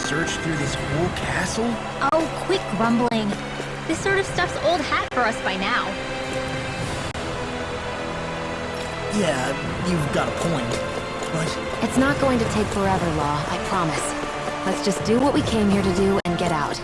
search through this whole castle? Oh, quit grumbling. This sort of stuff's old hat for us by now. Yeah, you've got a point, but... It's not going to take forever, Law, I promise. Let's just do what we came here to do and get out.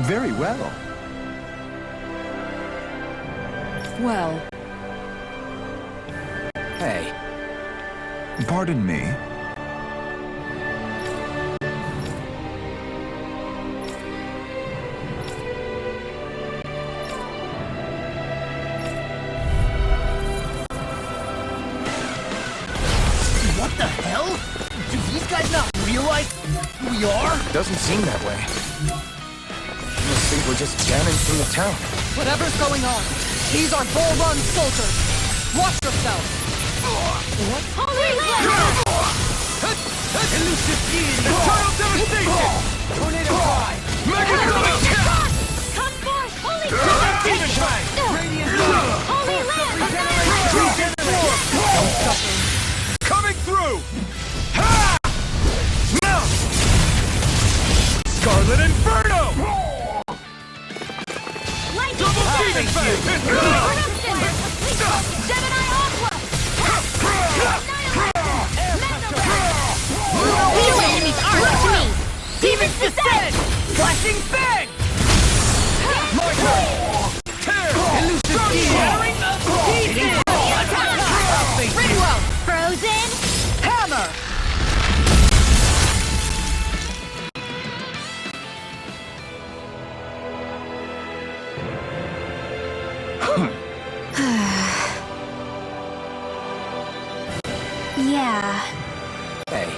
Very well. Well... Hey. Pardon me? What the hell? Do these guys not realize who we are? Doesn't seem that way. I think we're just jamming through the town. Whatever's going on, these are Bull Run soldiers. Watch yourself. What? Holy Land! Elusive being eternal devastation! Tornado fly! Megasonic attack! Come forth! Holy Demon time! Radiant blow! Holy Land! Regenerate! Coming through! Ha! Now! Scarlet Inferno! Double demon phase! Gemini Aqua! You enemies aren't up to me! Demons descend! Flashing bang! Tear! Elusive shattering of pieces! Ringwell! Frozen! Hammer! Yeah. Hey.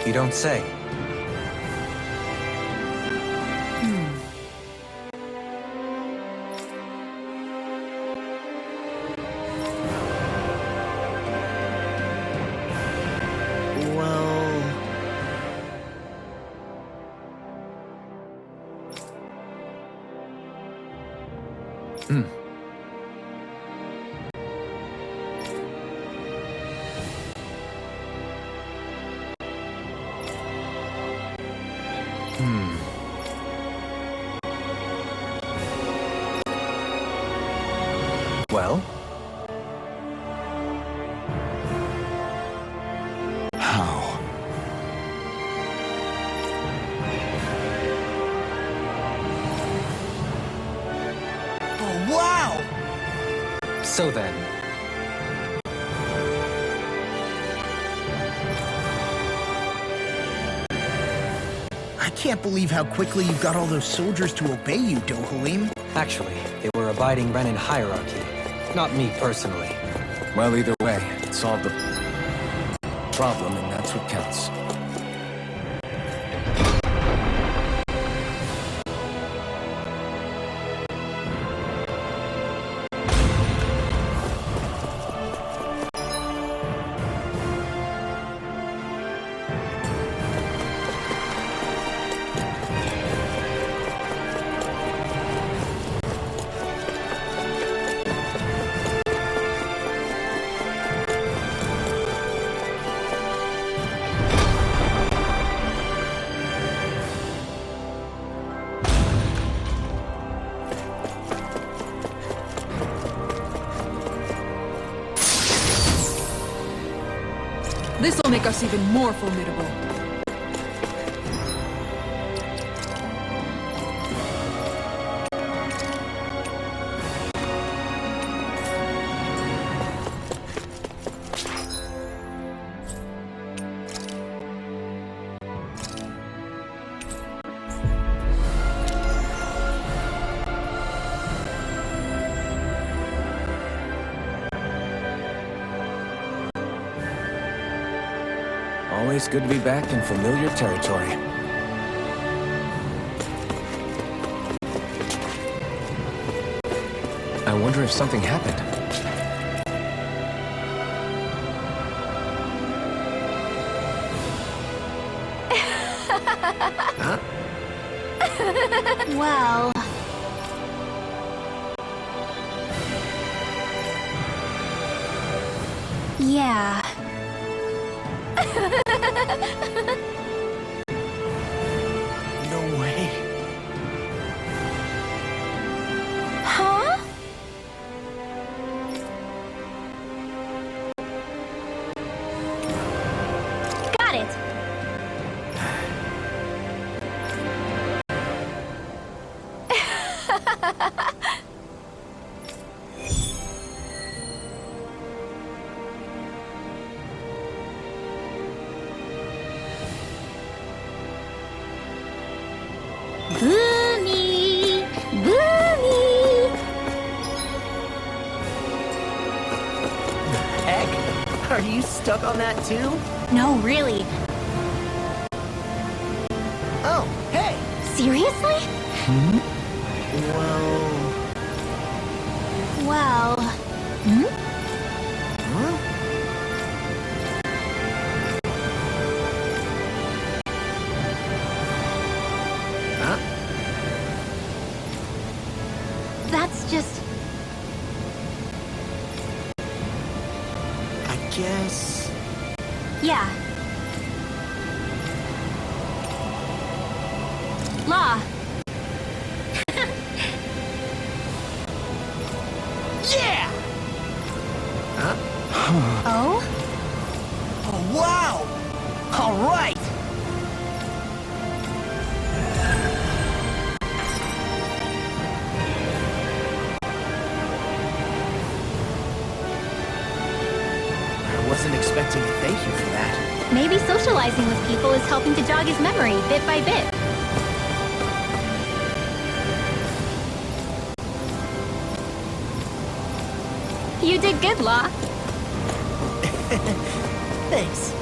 You don't say. Well... Well? How? Oh, wow! So then... I can't believe how quickly you got all those soldiers to obey you, Dohalim. Actually, they were abiding Renan hierarchy. Not me personally. Well, either way, it solved the problem, and that's what counts. This'll make us even more formidable. Always good to be back in familiar territory. I wonder if something happened. Huh? Well... yeah. No way. Huh? Got it! Boomy! Boomy! Heck, are you stuck on that too? No, really. Oh, hey! Seriously? Well... Well... Hmm? Huh? Huh? That's just... I guess... yeah. Law. Yeah! Huh? Oh? Oh, wow! All right! I wasn't expecting a thank you for that. Maybe socializing with people is helping to jog his memory bit by bit. You did good, Law. Thanks.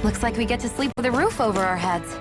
Looks like we get to sleep with a roof over our heads.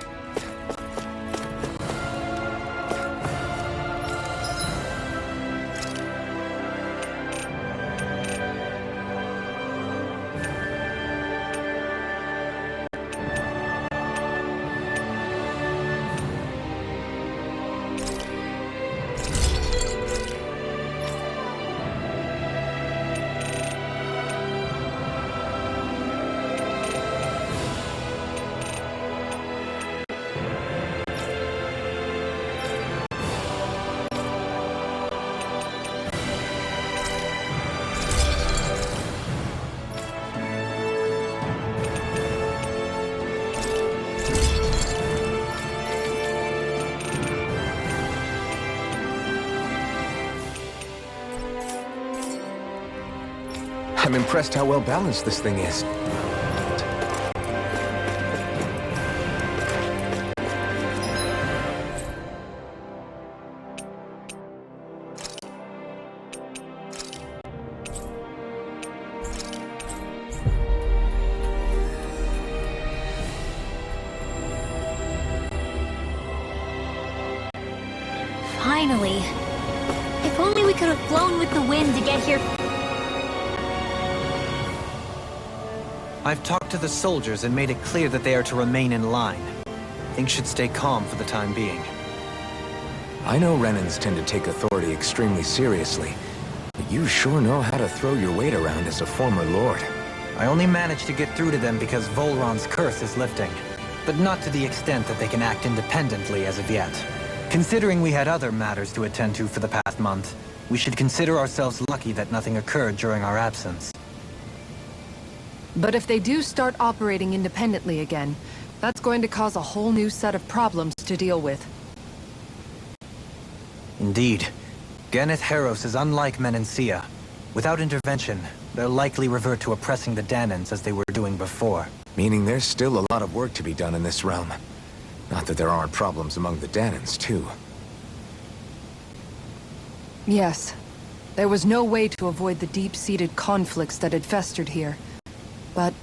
I'm impressed how well balanced this thing is. Finally. If only we could have flown with the wind to get here. I've talked to the soldiers and made it clear that they are to remain in line. Things should stay calm for the time being. I know Renans tend to take authority extremely seriously, but you sure know how to throw your weight around as a former lord. I only managed to get through to them because Volron's curse is lifting, but not to the extent that they can act independently as of yet. Considering we had other matters to attend to for the past month, we should consider ourselves lucky that nothing occurred during our absence. But if they do start operating independently again, that's going to cause a whole new set of problems to deal with. Indeed. Geneth Heros is unlike Menancia. Without intervention, they'll likely revert to oppressing the Dahnans as they were doing before. Meaning there's still a lot of work to be done in this realm. Not that there aren't problems among the Dahnans, too. Yes. There was no way to avoid the deep-seated conflicts that had festered here. But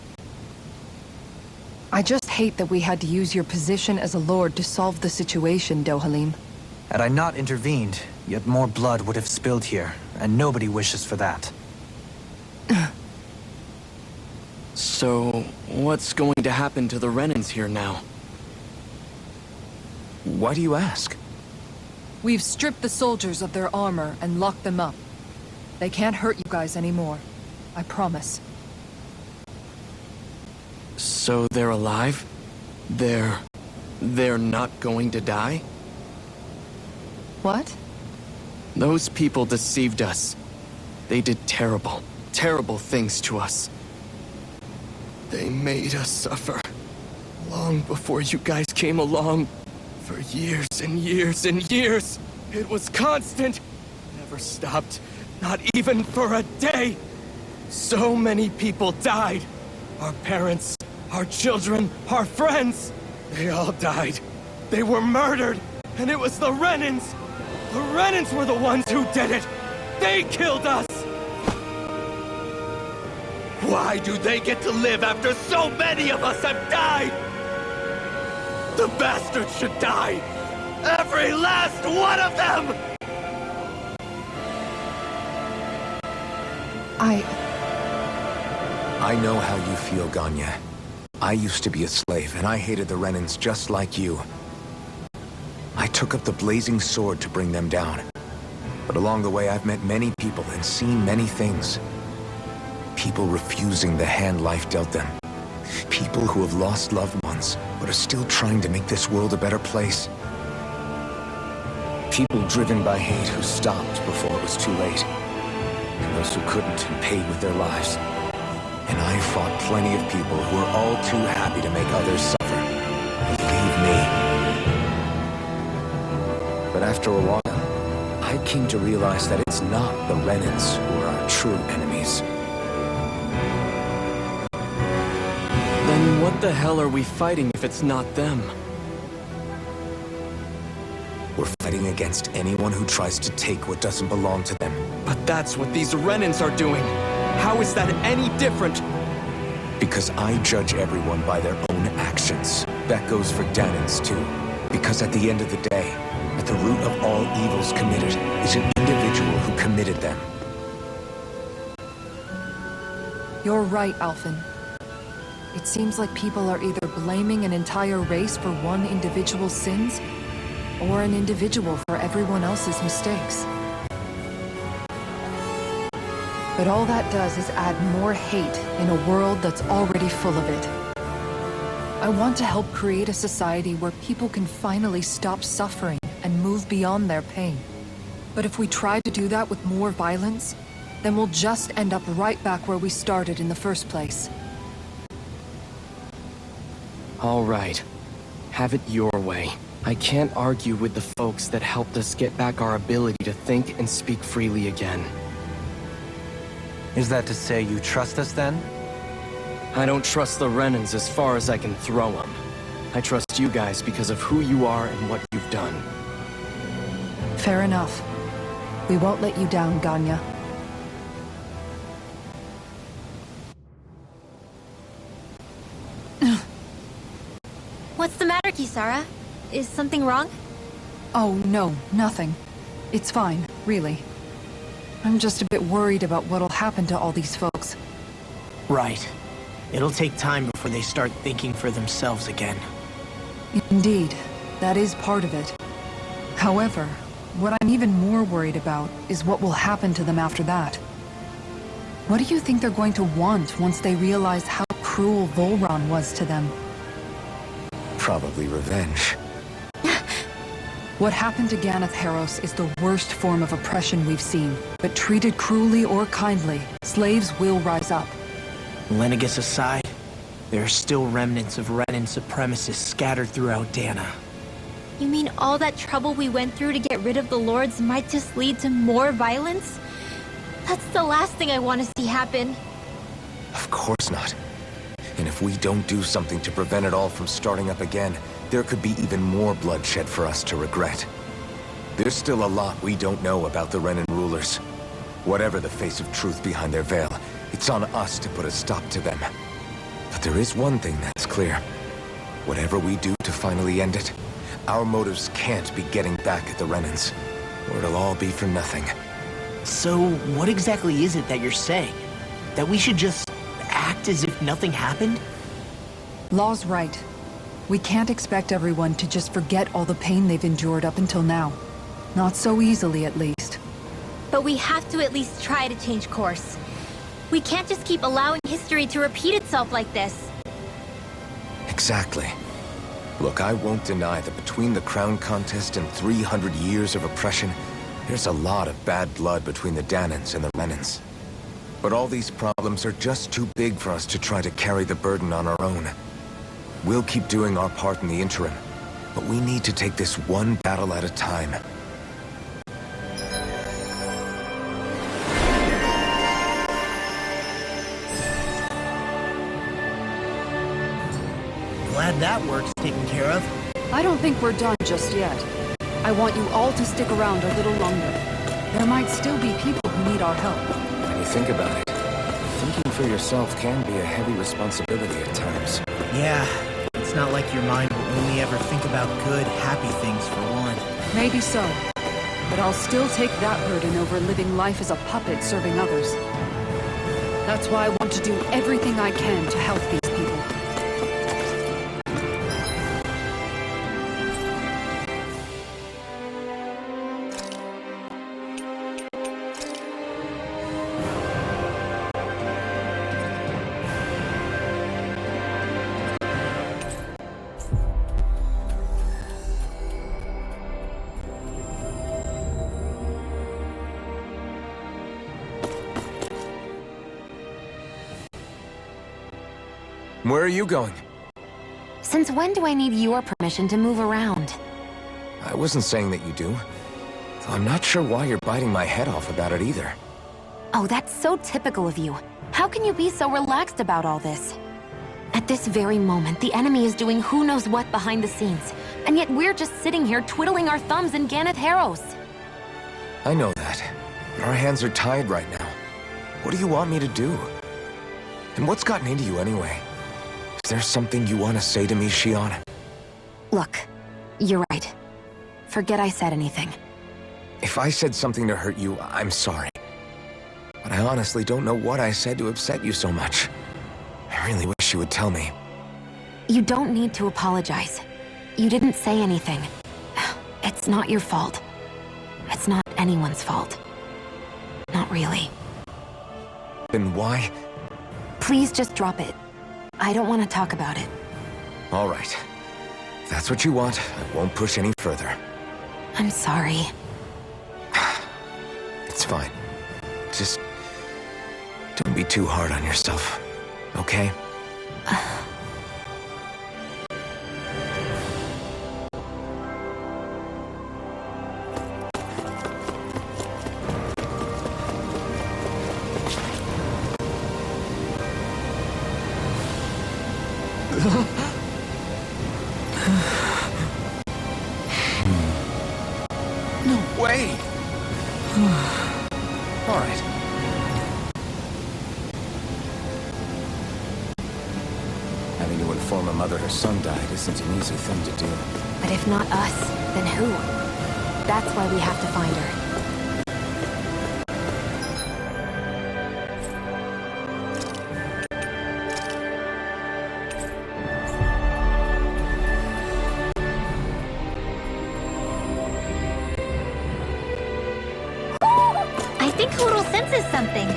I just hate that we had to use your position as a lord to solve the situation, Dohalim. Had I not intervened, yet more blood would have spilled here, and nobody wishes for that. So, what's going to happen to the Renans here now? Why do you ask? We've stripped the soldiers of their armor and locked them up. They can't hurt you guys anymore. I promise. So they're alive? They're not going to die? What? Those people deceived us. They did terrible, terrible things to us. They made us suffer. Long before you guys came along. For years and years and years. It was constant. Never stopped. Not even for a day. So many people died. Our parents, our children, our friends. They all died. They were murdered. And it was the Renans. The Renans were the ones who did it. They killed us. Why do they get to live after so many of us have died? The bastards should die! Every last one of them! I know how you feel, Ganya. I used to be a slave, and I hated the Renans just like you. I took up the blazing sword to bring them down. But along the way, I've met many people and seen many things. People refusing the hand life dealt them. People who have lost loved ones, but are still trying to make this world a better place. People driven by hate who stopped before it was too late. And those who couldn't and paid with their lives. And I fought plenty of people who were all too happy to make others suffer. Believe me. But after a while, I came to realize that it's not the Renans who are our true enemies. Then what the hell are we fighting if it's not them? We're fighting against anyone who tries to take what doesn't belong to them. But that's what these Renans are doing. How is that any different? Because I judge everyone by their own actions. That goes for Dahnans too. Because at the end of the day, at the root of all evils committed is an individual who committed them. You're right, Alphen. It seems like people are either blaming an entire race for one individual's sins, or an individual for everyone else's mistakes. But all that does is add more hate in a world that's already full of it. I want to help create a society where people can finally stop suffering and move beyond their pain. But if we try to do that with more violence, then we'll just end up right back where we started in the first place. All right. Have it your way. I can't argue with the folks that helped us get back our ability to think and speak freely again. Is that to say you trust us then? I don't trust the Renans as far as I can throw them. I trust you guys because of who you are and what you've done. Fair enough. We won't let you down, Ganya. What's the matter, Kisara? Is something wrong? Oh, no, nothing. It's fine, really. I'm just a bit worried about what'll happen to all these folks. Right. It'll take time before they start thinking for themselves again. Indeed, that is part of it. However, what I'm even more worried about is what will happen to them after that. What do you think they're going to want once they realize how cruel Volron was to them? Probably revenge. What happened to Ganeth Haros is the worst form of oppression we've seen. But treated cruelly or kindly, slaves will rise up. Lenegus aside, there are still remnants of Renan supremacists scattered throughout Dahna. You mean all that trouble we went through to get rid of the lords might just lead to more violence? That's the last thing I want to see happen. Of course not. And if we don't do something to prevent it all from starting up again, there could be even more bloodshed for us to regret. There's still a lot we don't know about the Renan rulers. Whatever the face of truth behind their veil, it's on us to put a stop to them. But there is one thing that's clear. Whatever we do to finally end it, our motives can't be getting back at the Renans, or it'll all be for nothing. So, what exactly is it that you're saying? That we should just act as if nothing happened? Law's right. We can't expect everyone to just forget all the pain they've endured up until now. Not so easily, at least. But we have to at least try to change course. We can't just keep allowing history to repeat itself like this. Exactly. Look, I won't deny that between the crown contest and 300 years of oppression, there's a lot of bad blood between the Dahnans and the Renans. But all these problems are just too big for us to try to carry the burden on our own. We'll keep doing our part in the interim, but we need to take this one battle at a time. Glad that work's taken care of. I don't think we're done just yet. I want you all to stick around a little longer. There might still be people who need our help. When you think about it, thinking for yourself can be a heavy responsibility at times. Yeah, it's not like your mind will only ever think about good, happy things for one. Maybe so. But I'll still take that burden over living life as a puppet serving others. That's why I want to do everything I can to help these people. Where are you going? Since when do I need your permission to move around? I wasn't saying that you do. Though I'm not sure why you're biting my head off about it either. Oh, that's so typical of you. How can you be so relaxed about all this? At this very moment, the enemy is doing who knows what behind the scenes, and yet we're just sitting here twiddling our thumbs in Ganath Harrows. I know that, but our hands are tied right now. What do you want me to do? And what's gotten into you anyway? Is there something you want to say to me, Shion? Look, you're right. Forget I said anything. If I said something to hurt you, I'm sorry. But I honestly don't know what I said to upset you so much. I really wish you would tell me. You don't need to apologize. You didn't say anything. It's not your fault. It's not anyone's fault. Not really. Then why? Please just drop it. I don't want to talk about it. All right. If that's what you want, I won't push any further. I'm sorry. It's fine. Just don't be too hard on yourself, okay? No way! All right. Having to inform a mother her son died isn't an easy thing to do. But if not us, then who? That's why we have to find her. I think Hoodle senses something.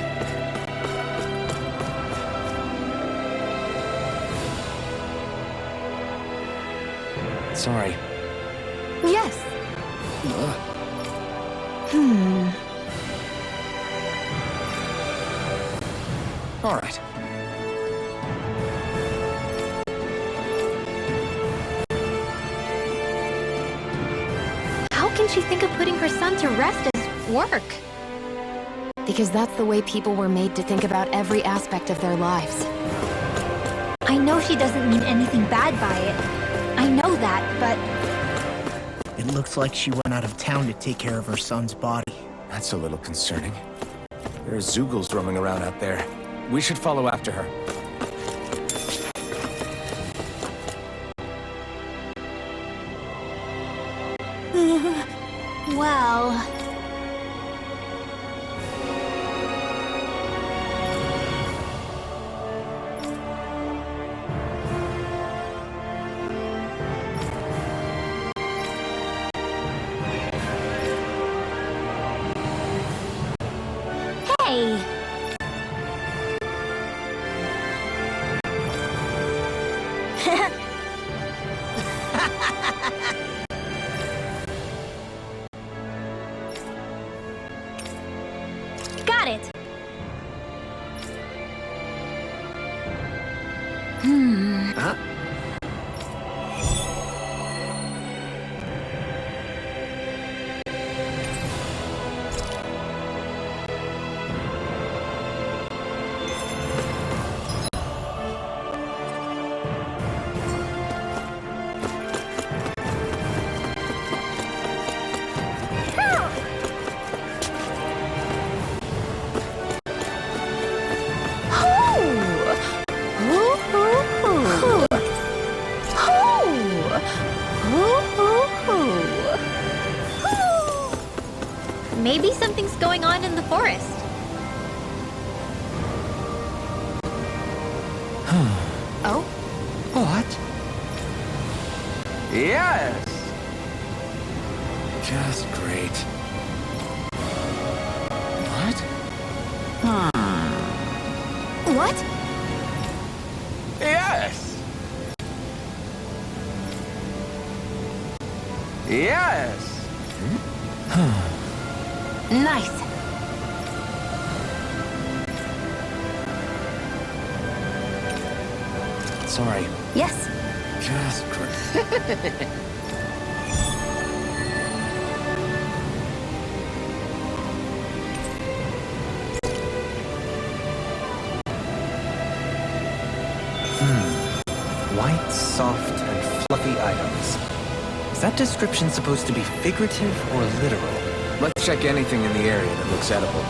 Sorry. Yes. All right. How can she think of putting her son to rest as work? Because that's the way people were made to think about every aspect of their lives. I know she doesn't mean anything bad by it. I know that, but... It looks like she went out of town to take care of her son's body. That's a little concerning. There are Zoogles roaming around out there. We should follow after her. Well... Hey! Got it! Huh? Maybe something's going on in the forest. Oh? What? Yes! Just great. What? What? Yes! Yes! Nice. Sorry. Yes. Just great. White, soft, and fluffy items. Is that description supposed to be figurative or literal? Let's check anything in the area that looks edible.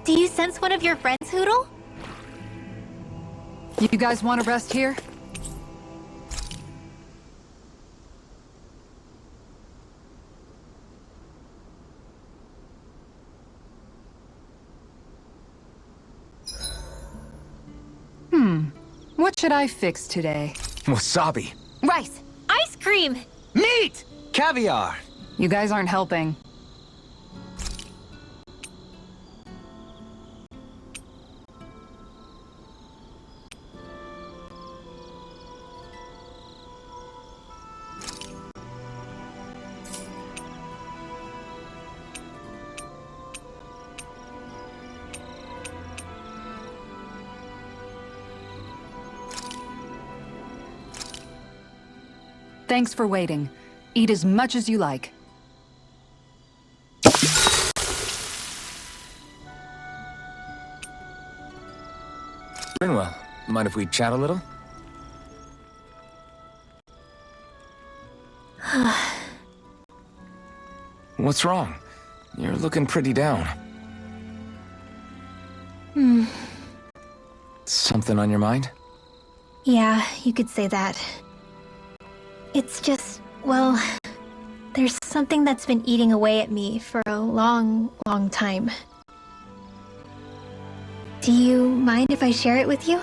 Do you sense one of your friends, Hoodle? You guys want to rest here? What should I fix today? Wasabi. Rice. Ice cream! Meat! Caviar! You guys aren't helping. Thanks for waiting. Eat as much as you like. Rinwell, mind if we chat a little? What's wrong? You're looking pretty down. Something on your mind? Yeah, you could say that. It's just, well, there's something that's been eating away at me for a long, long time. Do you mind if I share it with you?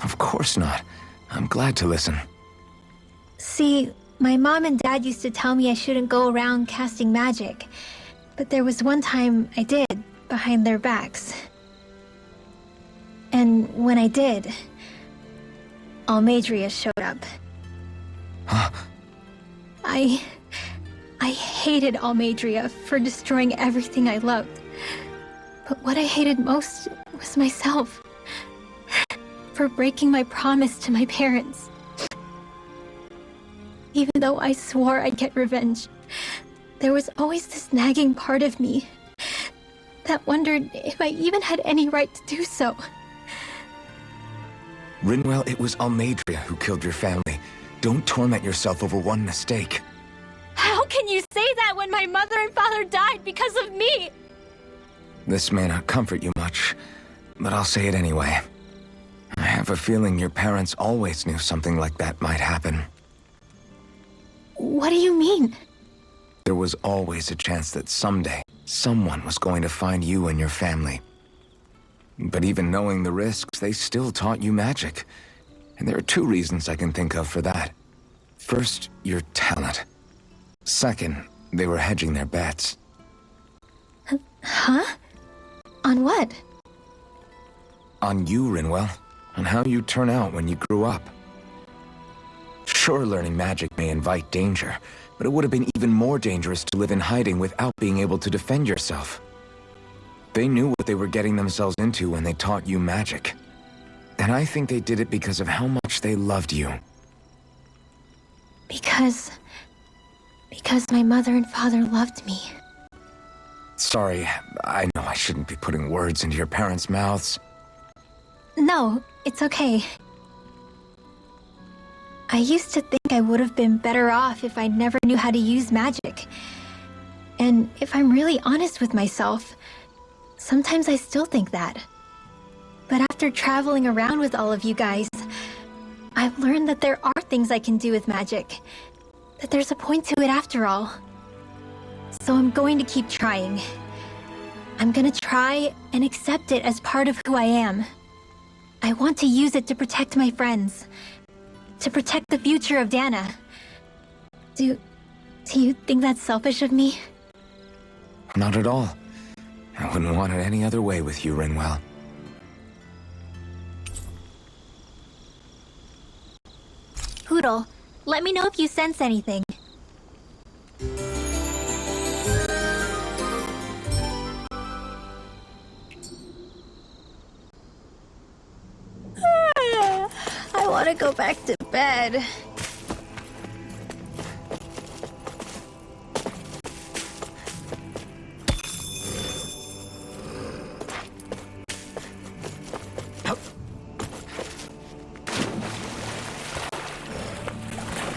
Of course not. I'm glad to listen. See, my mom and dad used to tell me I shouldn't go around casting magic. But there was one time I did, behind their backs. And when I did, Almadria showed up. Huh? I hated Almadria for destroying everything I loved. But what I hated most was myself. For breaking my promise to my parents. Even though I swore I'd get revenge, there was always this nagging part of me that wondered if I even had any right to do so. Rinwell, it was Almadria who killed your family. Don't torment yourself over one mistake. How can you say that when my mother and father died because of me? This may not comfort you much, but I'll say it anyway. I have a feeling your parents always knew something like that might happen. What do you mean? There was always a chance that someday, someone was going to find you and your family. But even knowing the risks, they still taught you magic. And there are two reasons I can think of for that. First, your talent. Second, they were hedging their bets. Huh? On what? On you, Rinwell. On how you turn out when you grew up. Sure, learning magic may invite danger, but it would have been even more dangerous to live in hiding without being able to defend yourself. They knew what they were getting themselves into when they taught you magic. And I think they did it because of how much they loved you. Because my mother and father loved me. Sorry, I know I shouldn't be putting words into your parents' mouths. No, it's okay. I used to think I would have been better off if I never knew how to use magic. And if I'm really honest with myself, sometimes I still think that. But after traveling around with all of you guys, I've learned that there are things I can do with magic. That there's a point to it after all. So I'm going to keep trying. I'm gonna try and accept it as part of who I am. I want to use it to protect my friends. To protect the future of Dahna. Do you think that's selfish of me? Not at all. I wouldn't want it any other way with you, Rinwell. Poodle, let me know if you sense anything. I want to go back to bed.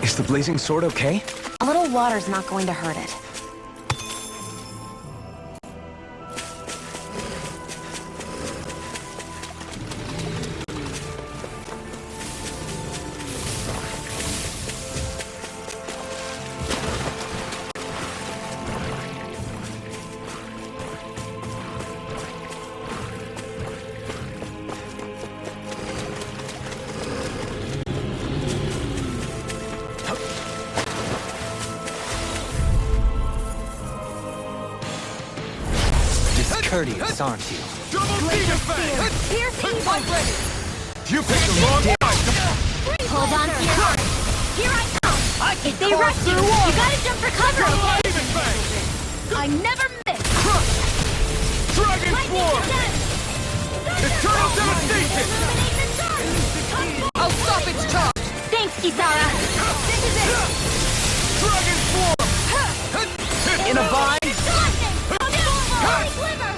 Is the blazing sword okay? A little water's not going to hurt it. Courteous, aren't you? Double demon fang! Here's evil! You picked the wrong fight! Hold on to your heart. Here I come! If they rush you, you gotta jump for cover! Double demon fang! I never miss! Dragon form! Eternal devastation! I'll stop its charge! Thanks, Kisara! This is it! Dragon form! In a bind?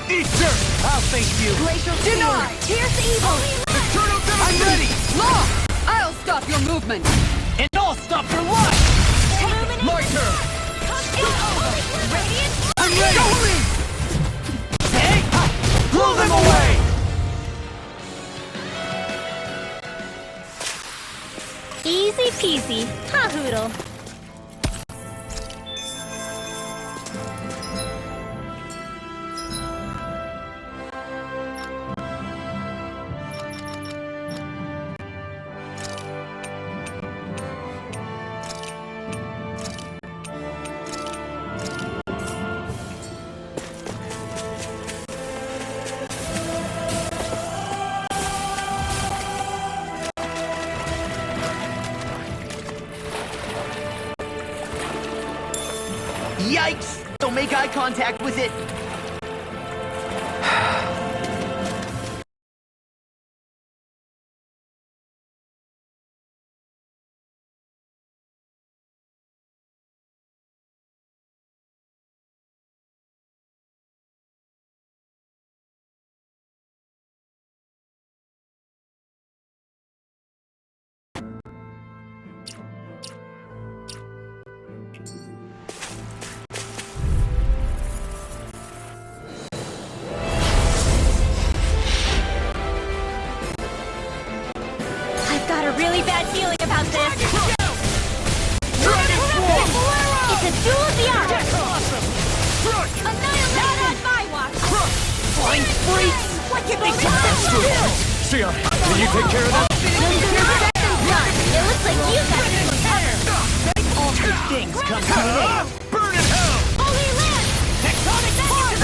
Easter! I'll face you. Glacial denied! Here's evil! Eternal devastation! I'm ready! Lock! I'll stop your movement! And I'll stop your life! My turn! I'm ready! Hey! Blow them away! Easy peasy, huh, Hoodle? Yikes! Don't make eye contact with it! I've got a really bad feeling about this. It's a duel of the arms. Annihilate on my watch. Flying freaks! What can we do? Sia, can you take care of that? It looks like you got it better. All good things come to an end. Burn in hell! Holy land! Tectonic force!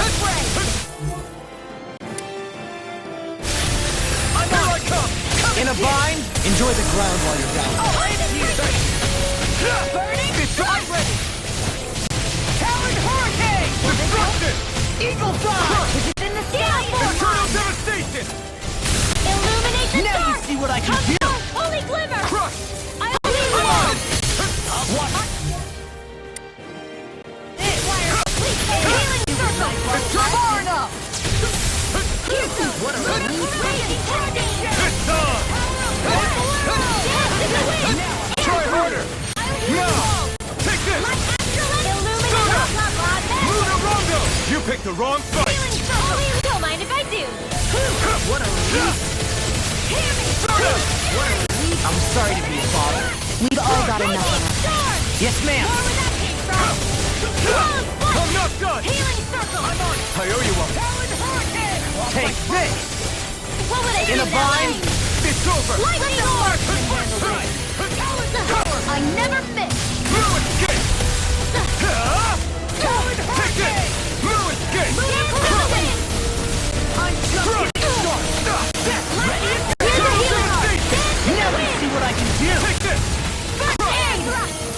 Here I come! In a bind, enjoy the ground while you're down. Burning! It's ready! Talon Hurricane! Destruction! Eagle Fly! It's in the sky! Eternal devastation! Illuminate the Now you dark! see what I can do! Holy glimmer! Crush! I'll be one! Healing circle! Far enough! What a It's on! Try harder! Now! Take this! Luna Rondo! You picked the wrong fight! Don't mind if I do. What a relief! I'm sorry to be a bother. We've all got enough on us. Yes, ma'am. I'm not done! Healing circle. I owe you one! Take this! What would I In a do bind, It's over! Lightning orb. I never miss. Blue escape! Take this! Blue escape! I'm just Crush! Start! now you see what I can do! Take this!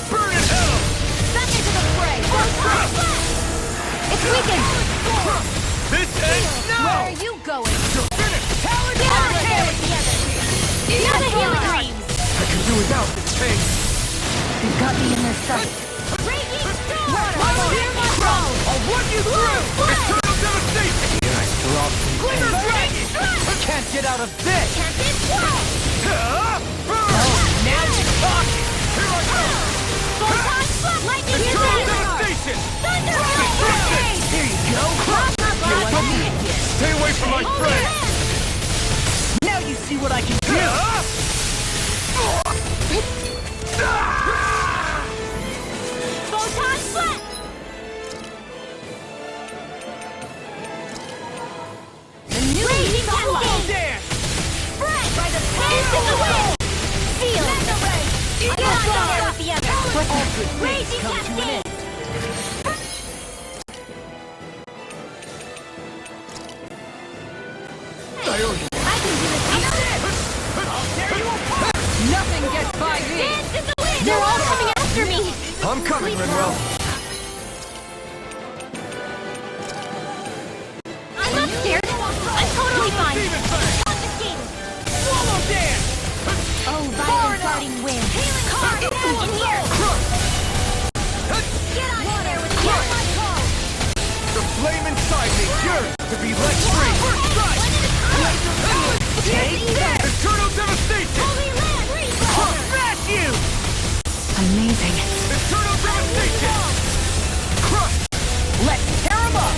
Burn in hell! Back into the fray. It's weakened. This ends now! Where are you going? Finish! Talon Get out of there Hurricane! with the others. You're the healing creams. I can do without this pain! They've got me in their sights. Raging storm. Hear my roll. I'll run you through! Eternal devastation! Glimmer Dragon! Can't get out of this! Can't this world? Burn! Now you're talking! Here I go! Photon flip. Lightning is Eternal there. devastation! Thunder Here you go! Stay away from my friend! Now you see what I can do! Photon flip. The new raging cascade. Dance! Spread by the power of the wind. Feel the ray. Get on there with the others. Raging cascade. I owe you! I can do this. I'll tear you apart! Nothing gets by me! Dance in the wind. They're all coming after me. I'm coming, Manuel! I'm not scared. I'm totally fine. Confiscated. Swallow dance! Oh, violent guarding wind. Healing card. In here. Get on there with the The flame inside me yearns to be let free! First strike! Take that. Eternal devastation! Holy land. I'll smash you! Amazing. Eternal devastation! Crush! Let's tear him up!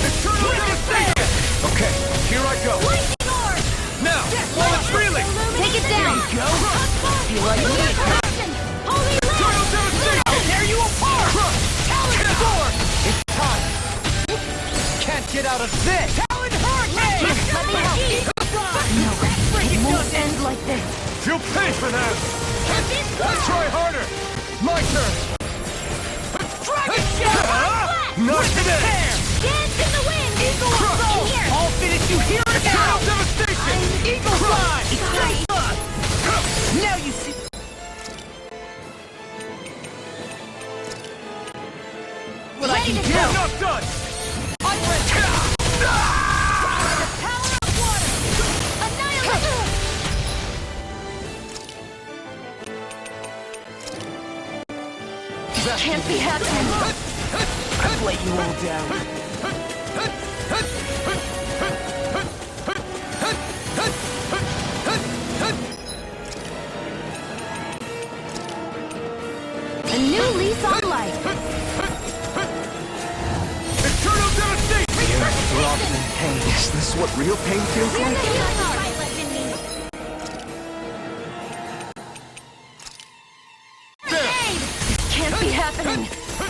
Eternal devastation! Okay, here I go. Lightning orb. Now, while it's reeling! Take it down. Go! Feel like Lunar it. corruption. Holy Eternal land. devastation! I'll tear you apart! Crush! Talon Sword! It's time! Can't get out of this! Talon Hurricane! Let me help you. No, it won't end like this. You'll pay for that! Let's try harder! My turn! Dragon shell. Not today! Dance in the wind. Eagle Crush. in here. I'll finish you here and Eternal now! devastation! Eagle Fly! Now you see... What I Ready to go! Not done! I'm ready! The power of water! Annihilate! Can't be happening. I've let you all down. A new lease on life. Eternal devastation! Throbbing in pain. Is this what real pain feels like? Can't be happening.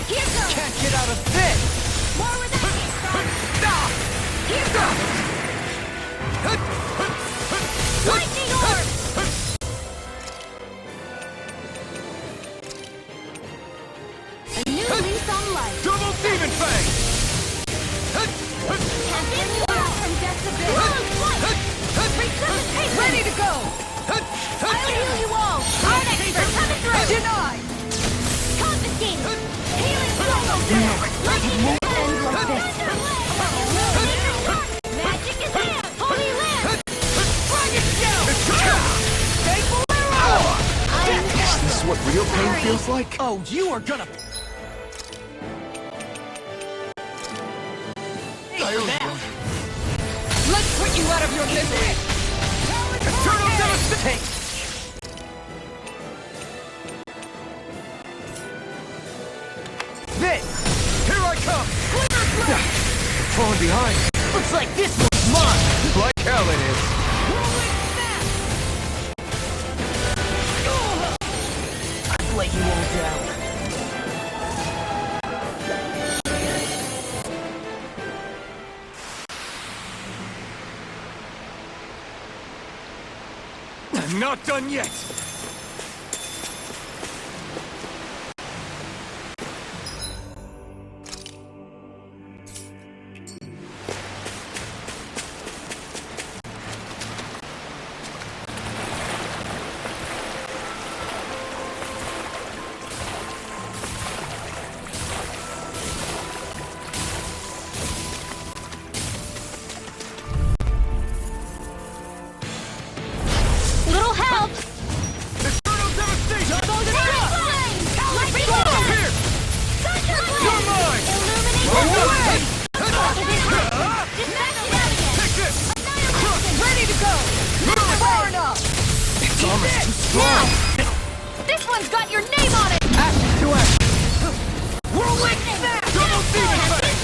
Here goes! Can't get out of this! More with that! Here goes! Lightning orb! A new lease on life. Double demon fang! From death to bed. Ready to go! I'll heal you all. Our expert coming through. Denied! Confiscate. Healing flow. Lightning won't end like this. Magic is here. Holy land. Dragon shell! Faithful Is this what real pain feels like? Oh, you are gonna... Let's put you out of your misery! Eternal devastation! This! Here I come! Falling behind! Looks like this one's mine! Like hell it is! I've let you all down. I'm not done yet! Little help. Eternal devastation! Here! You're mine! Take this! Ready to go! Not far enough! It's almost too strong. This one's got your name on it. Action to action! Whirlwind snap! Double demon fang!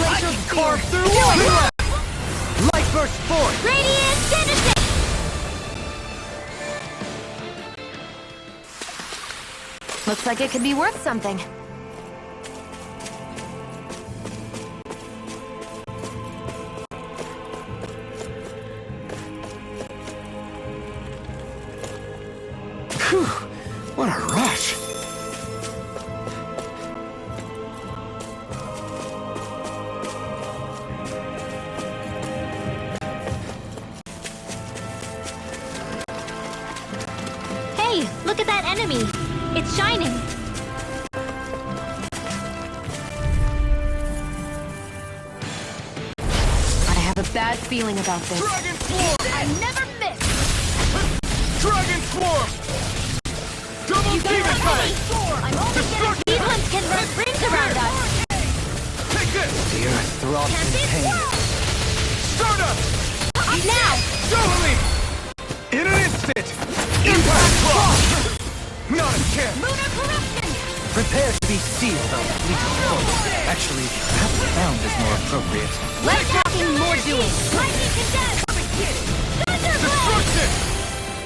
I can carve through water! Light burst forth! Radiant Genesis. Looks like it could be worth something. Phew, what a rush. Hey, look at that enemy. It's shining. I have a bad feeling about this. Dragon Swarm! I never miss. Dragon Swarm! Double demon fang! I'm only getting these ones can run rings around us. Take this! The earth throbs in pain. Stardust! Now! Doubly! In an instant! Impact Claw! Not a chance! Lunar corruption. Prepare to be sealed on fleeting foot. Actually, perhaps bound is more appropriate. Less talking, more doing. Lightning condensed. Destruction!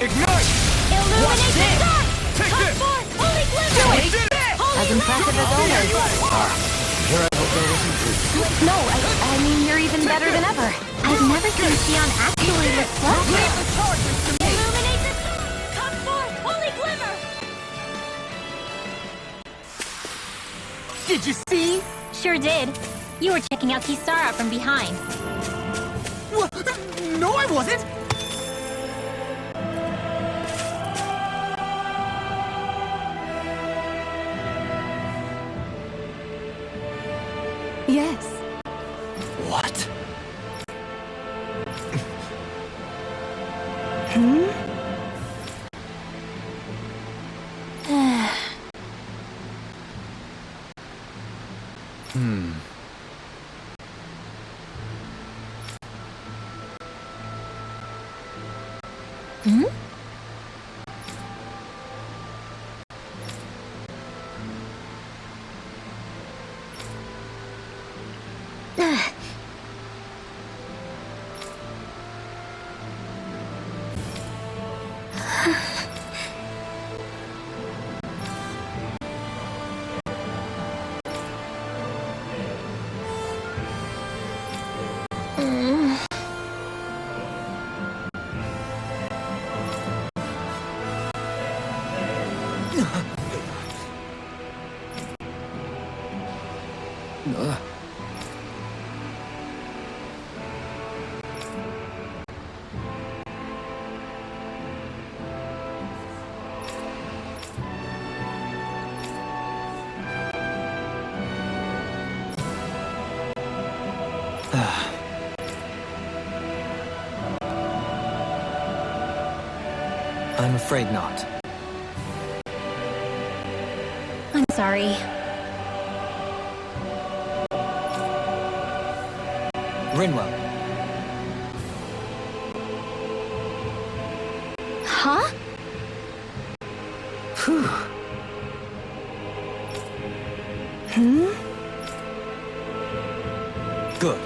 Ignite! Illuminate the dark. Take Come this! forth, holy glimmer. We did it! As impressive as always. Here I hope there wasn't proof. No, I mean you're even better than ever. I've never seen Xion actually look fluffy. Illuminate the dark. Come forth, holy glimmer. Did you see? Sure did. You were checking out Kisara from behind. What? No, I wasn't! Yes. What? I'm afraid not. I'm sorry. Rinwell, Huh? good.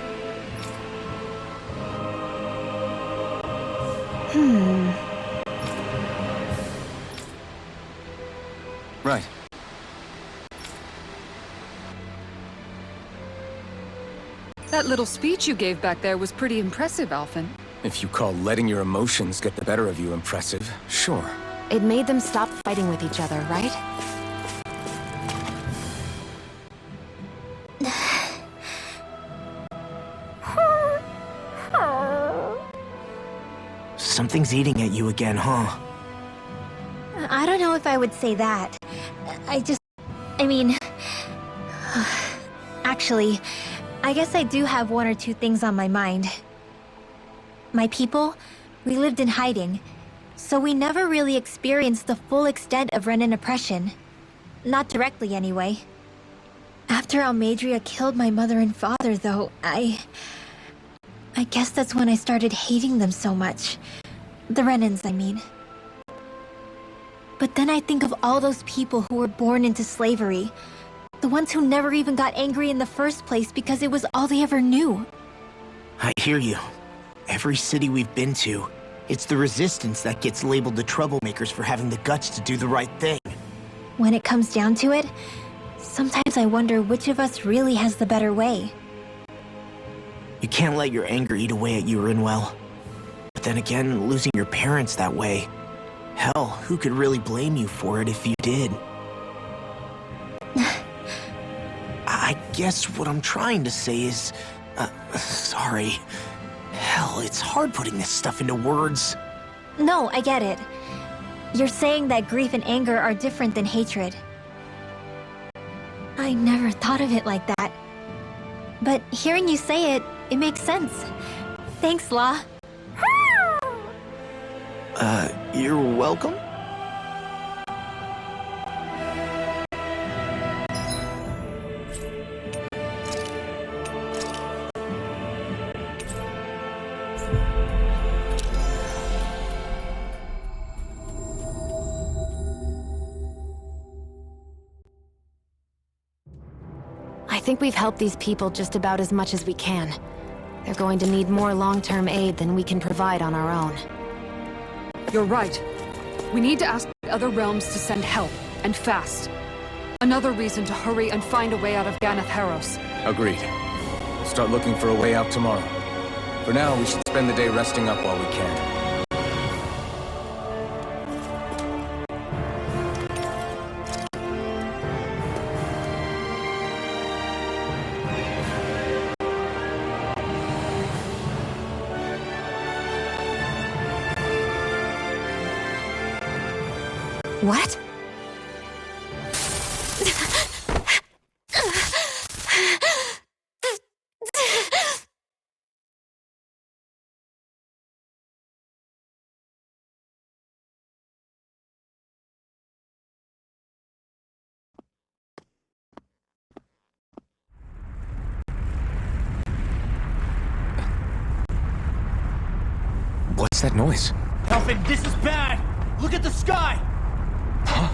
Right. That little speech you gave back there was pretty impressive, Alphen. If you call letting your emotions get the better of you impressive, sure. It made them stop fighting with each other, right? Something's eating at you again, huh? I don't know if I would say that. I mean... Actually, I guess I do have one or two things on my mind. My people, we lived in hiding, so we never really experienced the full extent of Renan oppression. Not directly, anyway. After Almadria killed my mother and father, though, I guess that's when I started hating them so much. The Renans, I mean. But then I think of all those people who were born into slavery. The ones who never even got angry in the first place because it was all they ever knew. I hear you. Every city we've been to, it's the resistance that gets labeled the troublemakers for having the guts to do the right thing. When it comes down to it, sometimes I wonder which of us really has the better way. You can't let your anger eat away at you, Rinwell. But then again, losing your parents that way... Hell, who could really blame you for it if you did? I guess what I'm trying to say is... sorry. Hell, it's hard putting this stuff into words. No, I get it. You're saying that grief and anger are different than hatred. I never thought of it like that. But hearing you say it, it makes sense. Thanks, La. You're welcome? I think we've helped these people just about as much as we can. They're going to need more long-term aid than we can provide on our own. You're right. We need to ask other realms to send help, and fast. Another reason to hurry and find a way out of Ganath Haros. Agreed. We'll start looking for a way out tomorrow. For now, we should spend the day resting up while we can. What? What's that noise? Elfin, this is bad! Look at the sky! Huh?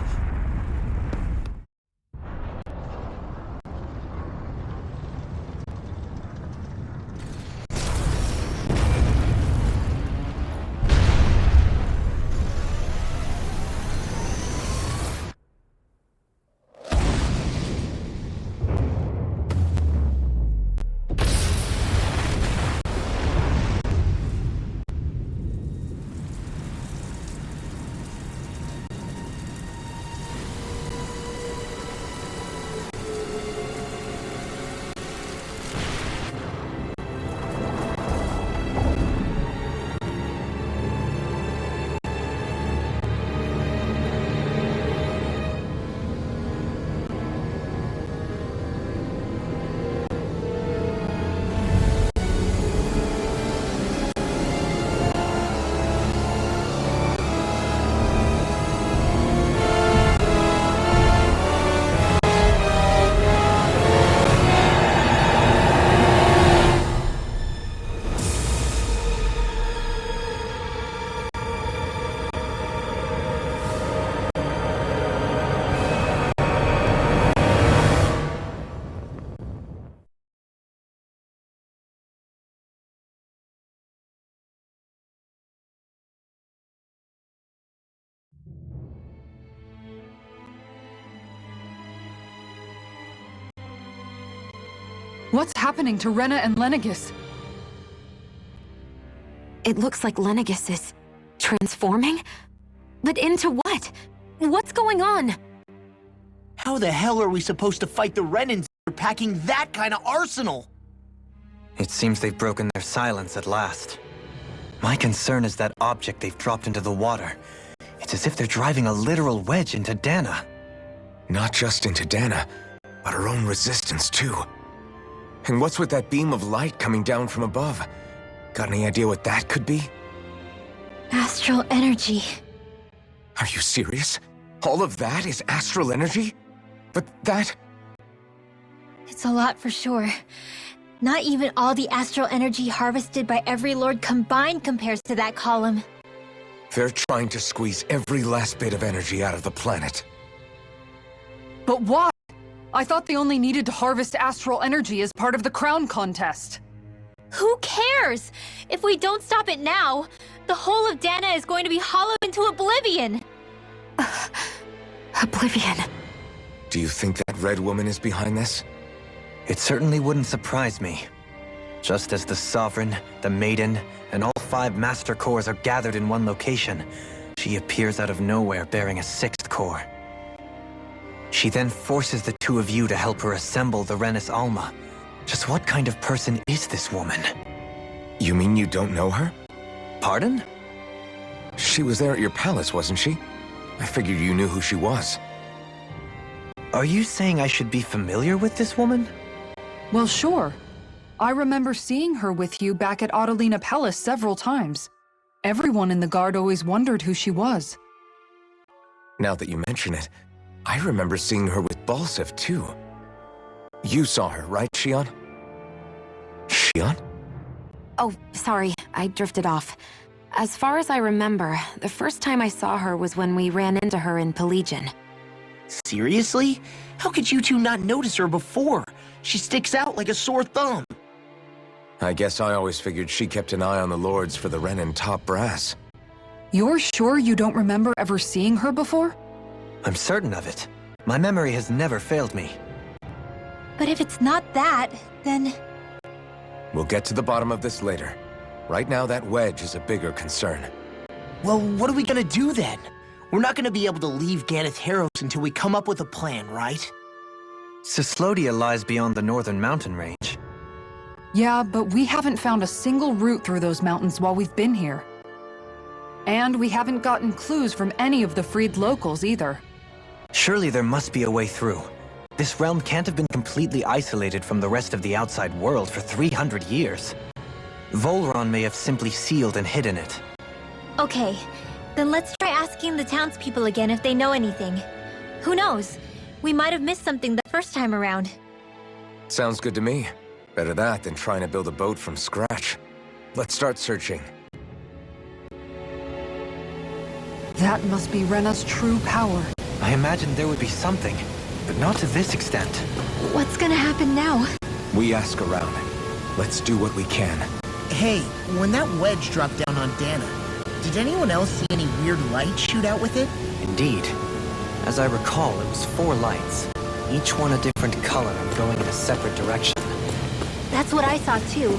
What's happening to Rena and Lenegis? It looks like Lenegis is transforming? But into what? What's going on? How the hell are we supposed to fight the Renans if they're packing that kind of arsenal? It seems they've broken their silence at last. My concern is that object they've dropped into the water. It's as if they're driving a literal wedge into Dahna. Not just into Dahna, but our own resistance too. And what's with that beam of light coming down from above? Got any idea what that could be? Astral energy. Are you serious? All of that is astral energy? But that... It's a lot for sure. Not even all the astral energy harvested by every lord combined compares to that column. They're trying to squeeze every last bit of energy out of the planet. But why? I thought they only needed to harvest astral energy as part of the crown contest. Who cares? If we don't stop it now, the whole of Dahna is going to be hollowed into oblivion. Oblivion. Do you think that red woman is behind this? It certainly wouldn't surprise me. Just as the Sovereign, the Maiden, and all 5 Master Cores are gathered in one location, she appears out of nowhere bearing a 6th core. She then forces the 2 of you to help her assemble the Renis Alma. Just what kind of person is this woman? You mean you don't know her? Pardon? She was there at your palace, wasn't she? I figured you knew who she was. Are you saying I should be familiar with this woman? Well, sure. I remember seeing her with you back at Adelina Palace several times. Everyone in the guard always wondered who she was. Now that you mention it, I remember seeing her with Balsif, too. You saw her, right, Shion? Shion? Oh, sorry, I drifted off. As far as I remember, the first time I saw her was when we ran into her in Pelagian. Seriously? How could you two not notice her before? She sticks out like a sore thumb. I guess I always figured she kept an eye on the lords for the Renan top brass. You're sure you don't remember ever seeing her before? I'm certain of it. My memory has never failed me. But if it's not that, then... We'll get to the bottom of this later. Right now, that wedge is a bigger concern. Well, what are we gonna do then? We're not gonna be able to leave Ganeth Haros until we come up with a plan, right? Cyslodia lies beyond the northern mountain range. Yeah, but we haven't found a single route through those mountains while we've been here. And we haven't gotten clues from any of the freed locals either. Surely there must be a way through. This realm can't have been completely isolated from the rest of the outside world for 300 years. Volron may have simply sealed and hidden it. Okay, then let's try asking the townspeople again if they know anything. Who knows? We might have missed something the first time around. Sounds good to me. Better that than trying to build a boat from scratch. Let's start searching. That must be Rena's true power. I imagined there would be something, but not to this extent. What's gonna happen now? We ask around. Let's do what we can. Hey, when that wedge dropped down on Dahna, did anyone else see any weird lights shoot out with it? Indeed. As I recall, it was 4 lights, each one a different color and going in a separate direction. That's what I saw too.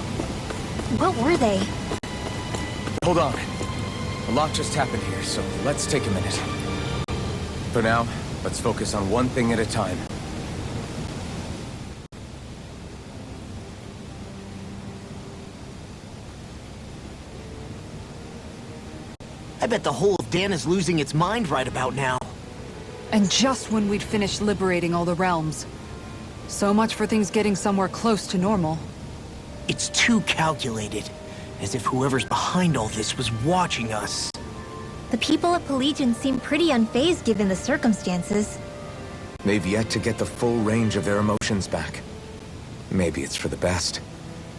What were they? Hold on. A lot just happened here, so let's take a minute. For now, let's focus on one thing at a time. I bet the whole of Dahna's losing its mind right about now. And just when we'd finished liberating all the realms. So much for things getting somewhere close to normal. It's too calculated, as if whoever's behind all this was watching us. The people of Pelegion seem pretty unfazed given the circumstances. They've yet to get the full range of their emotions back. Maybe it's for the best.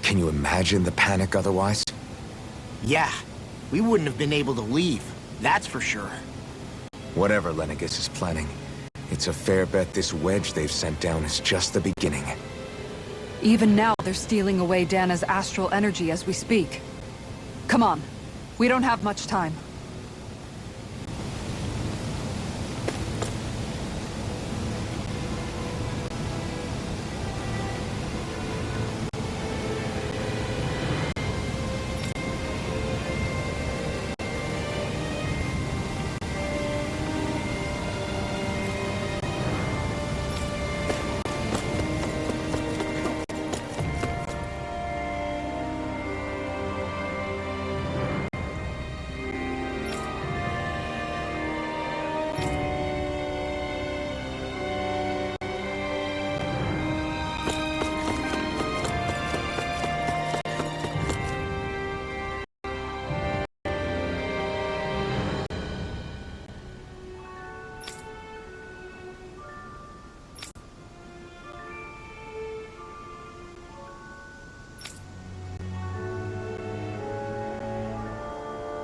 Can you imagine the panic otherwise? Yeah, we wouldn't have been able to leave, that's for sure. Whatever Lenegis is planning, it's a fair bet this wedge they've sent down is just the beginning. Even now, they're stealing away Dahna's astral energy as we speak. Come on. We don't have much time.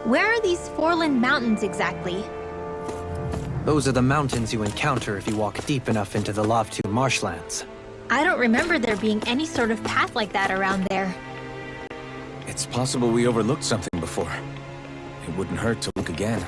Where are these Foreland Mountains exactly? Those are the mountains you encounter if you walk deep enough into the Lavtu marshlands. I don't remember there being any sort of path like that around there. It's possible we overlooked something before. It wouldn't hurt to look again.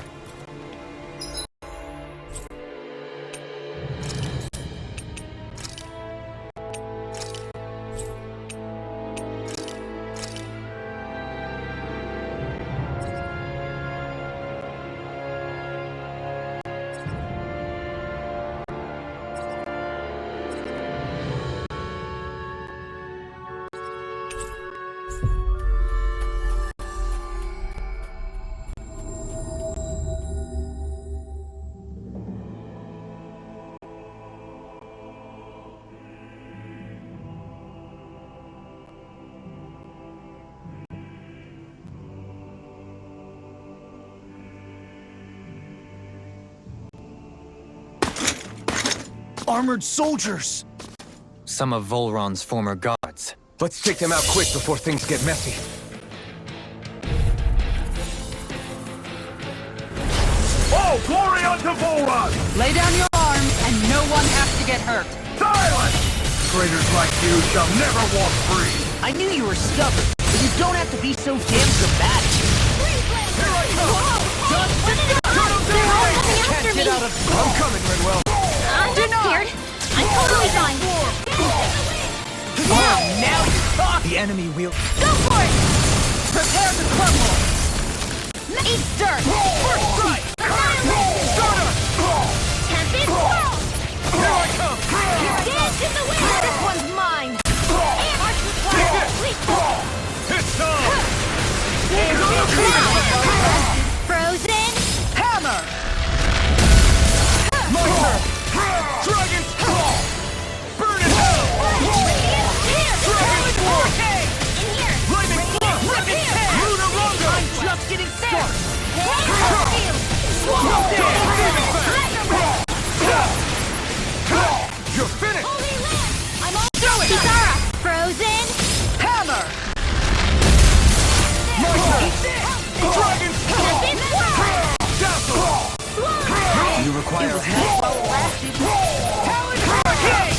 Armored soldiers! Some of Volron's former guards. Let's take them out quick before things get messy. Oh, glory unto Volron! Lay down your arms, and no one has to get hurt. Silence! Traitors like you shall never walk free! I knew you were stubborn, but you don't have to be so damn dramatic. Here I come! Can't get out of... I'm coming, Renwell. I'm not scared. I'm totally fine. Oh, now you're talking! The enemy will... Go for it! Prepare to crumble! Easter! First strike! Tempest World! Here I come! Dance in the wind! This one's mine! And March the Flag! It's time! Frozen! Hammer! My turn! Dragon's Claw! Burn in hell! Dragon's Forte! In here! Lightning Claw! Rocket Head! Lunar Rondo! I'm just getting started! You're finished! Holy Land! I'm all through it! Kisara! Frozen! Hammer! My turn! Dragon's Claw! Tempest World! Dazzle! require help.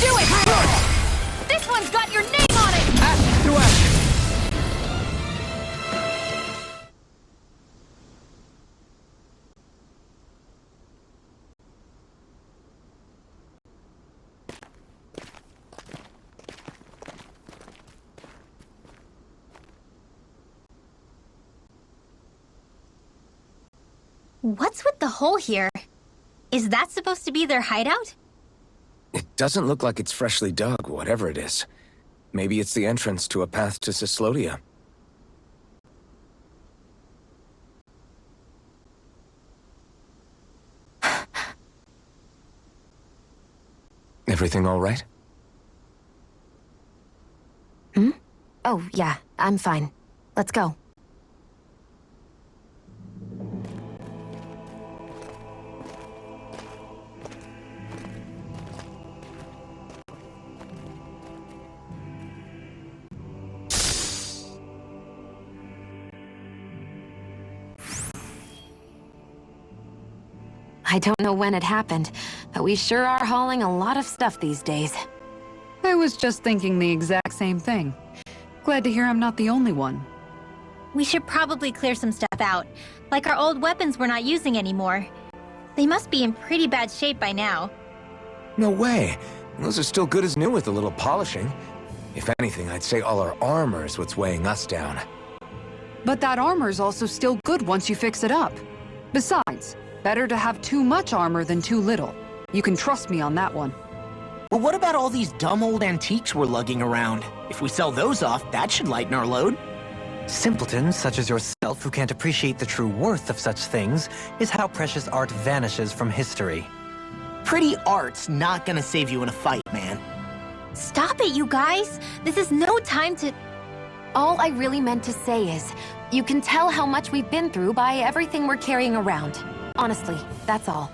Do it! This one's got your name on it! Action to action! What's with the hole here? Is that supposed to be their hideout? It doesn't look like it's freshly dug, whatever it is. Maybe it's the entrance to a path to Cyslodia. Everything all right? Hmm? Oh, yeah, I'm fine. Let's go. I don't know when it happened, but we sure are hauling a lot of stuff these days. I was just thinking the exact same thing. Glad to hear I'm not the only one. We should probably clear some stuff out, like our old weapons we're not using anymore. They must be in pretty bad shape by now. No way. Those are still good as new with a little polishing. If anything, I'd say all our armor is what's weighing us down. But that armor's also still good once you fix it up. Besides, better to have too much armor than too little. You can trust me on that one. But what about all these dumb old antiques we're lugging around? If we sell those off, that should lighten our load. Simpletons such as yourself who can't appreciate the true worth of such things is how precious art vanishes from history. Pretty art's not gonna save you in a fight, man. Stop it, you guys! This is no time to... All I really meant to say is, you can tell how much we've been through by everything we're carrying around. Honestly, that's all.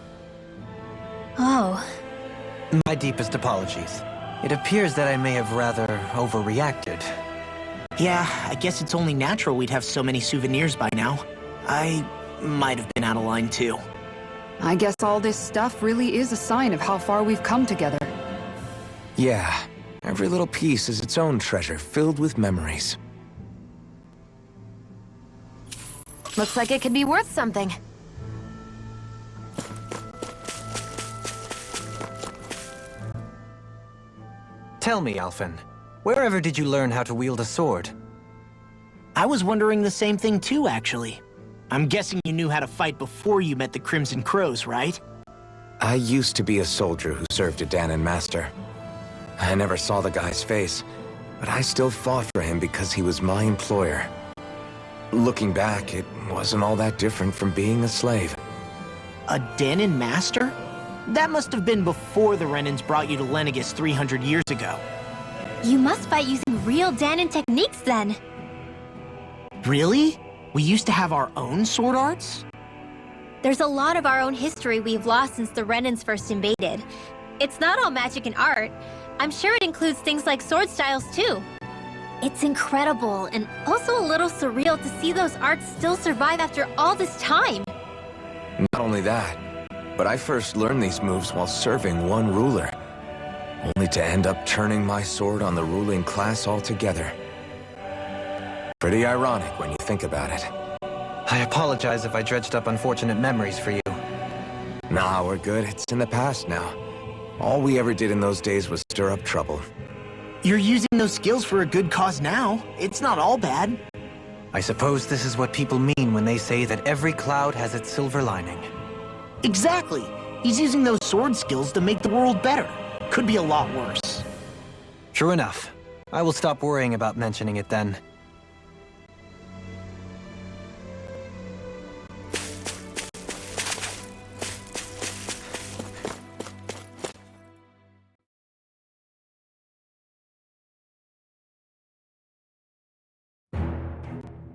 Oh. My deepest apologies. It appears that I may have rather overreacted. Yeah, I guess it's only natural we'd have so many souvenirs by now. I might have been out of line too. I guess all this stuff really is a sign of how far we've come together. Yeah, every little piece is its own treasure filled with memories. Looks like it could be worth something. Tell me, Alphen, wherever did you learn how to wield a sword? I was wondering the same thing too, actually. I'm guessing you knew how to fight before you met the Crimson Crows, right? I used to be a soldier who served a Dahnan master. I never saw the guy's face, but I still fought for him because he was my employer. Looking back, it wasn't all that different from being a slave. A Dahnan master? That must have been before the Renans brought you to Lenegis 300 years ago. You must fight using real Dahnan techniques then. Really? We used to have our own sword arts? There's a lot of our own history we've lost since the Renans first invaded. It's not all magic and art. I'm sure it includes things like sword styles too. It's incredible and also a little surreal to see those arts still survive after all this time. Not only that, but I first learned these moves while serving one ruler, only to end up turning my sword on the ruling class altogether. Pretty ironic when you think about it. I apologize if I dredged up unfortunate memories for you. Nah, we're good. It's in the past now. All we ever did in those days was stir up trouble. You're using those skills for a good cause now. It's not all bad. I suppose this is what people mean when they say that every cloud has its silver lining. Exactly. He's using those sword skills to make the world better. Could be a lot worse. True enough. I will stop worrying about mentioning it then.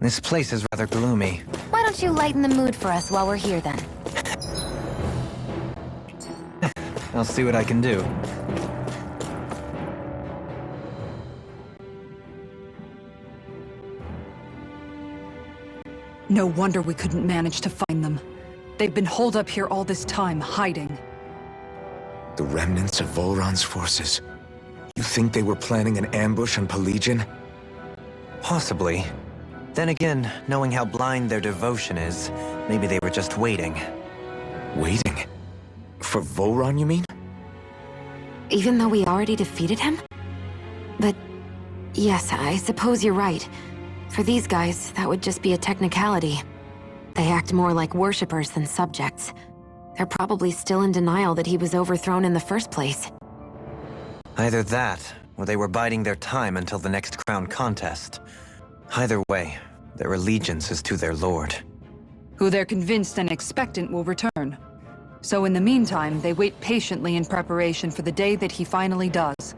This place is rather gloomy. Why don't you lighten the mood for us while we're here then? I'll see what I can do. No wonder we couldn't manage to find them. They've been holed up here all this time, hiding. The remnants of Volron's forces. You think they were planning an ambush on Pelegion? Possibly. Then again, knowing how blind their devotion is, maybe they were just waiting. Waiting? For Volron, you mean? Even though we already defeated him? But yes, I suppose you're right. For these guys, that would just be a technicality. They act more like worshippers than subjects. They're probably still in denial that he was overthrown in the first place. Either that, or they were biding their time until the next crown contest. Either way, their allegiance is to their lord. Who they're convinced and expectant will return. So in the meantime, they wait patiently in preparation for the day that he finally does.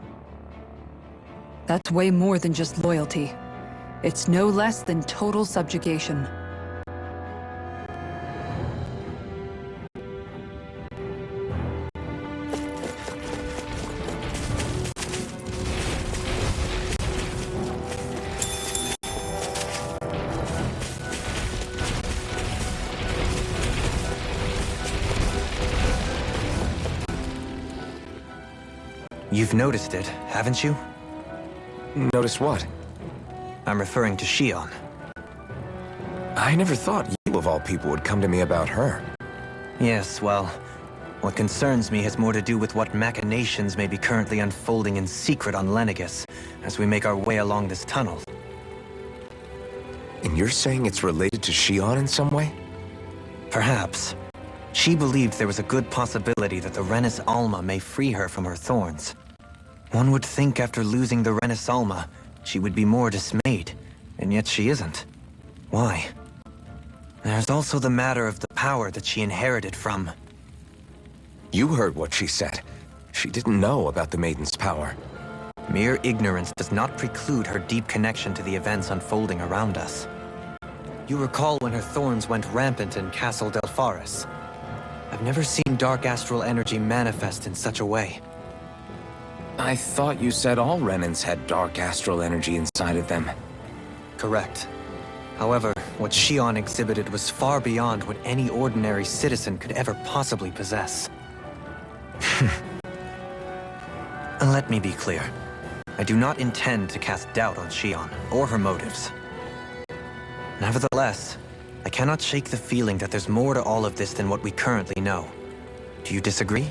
That's way more than just loyalty. It's no less than total subjugation. You've noticed it, haven't you? Notice what? I'm referring to Shion. I never thought you of all people would come to me about her. Yes, well, what concerns me has more to do with what machinations may be currently unfolding in secret on Lenegis as we make our way along this tunnel. And you're saying it's related to Shion in some way? Perhaps. She believed there was a good possibility that the Renis Alma may free her from her thorns. One would think after losing the Renis Alma, she would be more dismayed, and yet she isn't. Why? There's also the matter of the power that she inherited from... You heard what she said. She didn't know about the Maiden's power. Mere ignorance does not preclude her deep connection to the events unfolding around us. You recall when her thorns went rampant in Castle Delpharis. I've never seen dark astral energy manifest in such a way. I thought you said all Renans had dark astral energy inside of them. Correct. However, what Shion exhibited was far beyond what any ordinary citizen could ever possibly possess. And let me be clear. I do not intend to cast doubt on Shion or her motives. Nevertheless, I cannot shake the feeling that there's more to all of this than what we currently know. Do you disagree?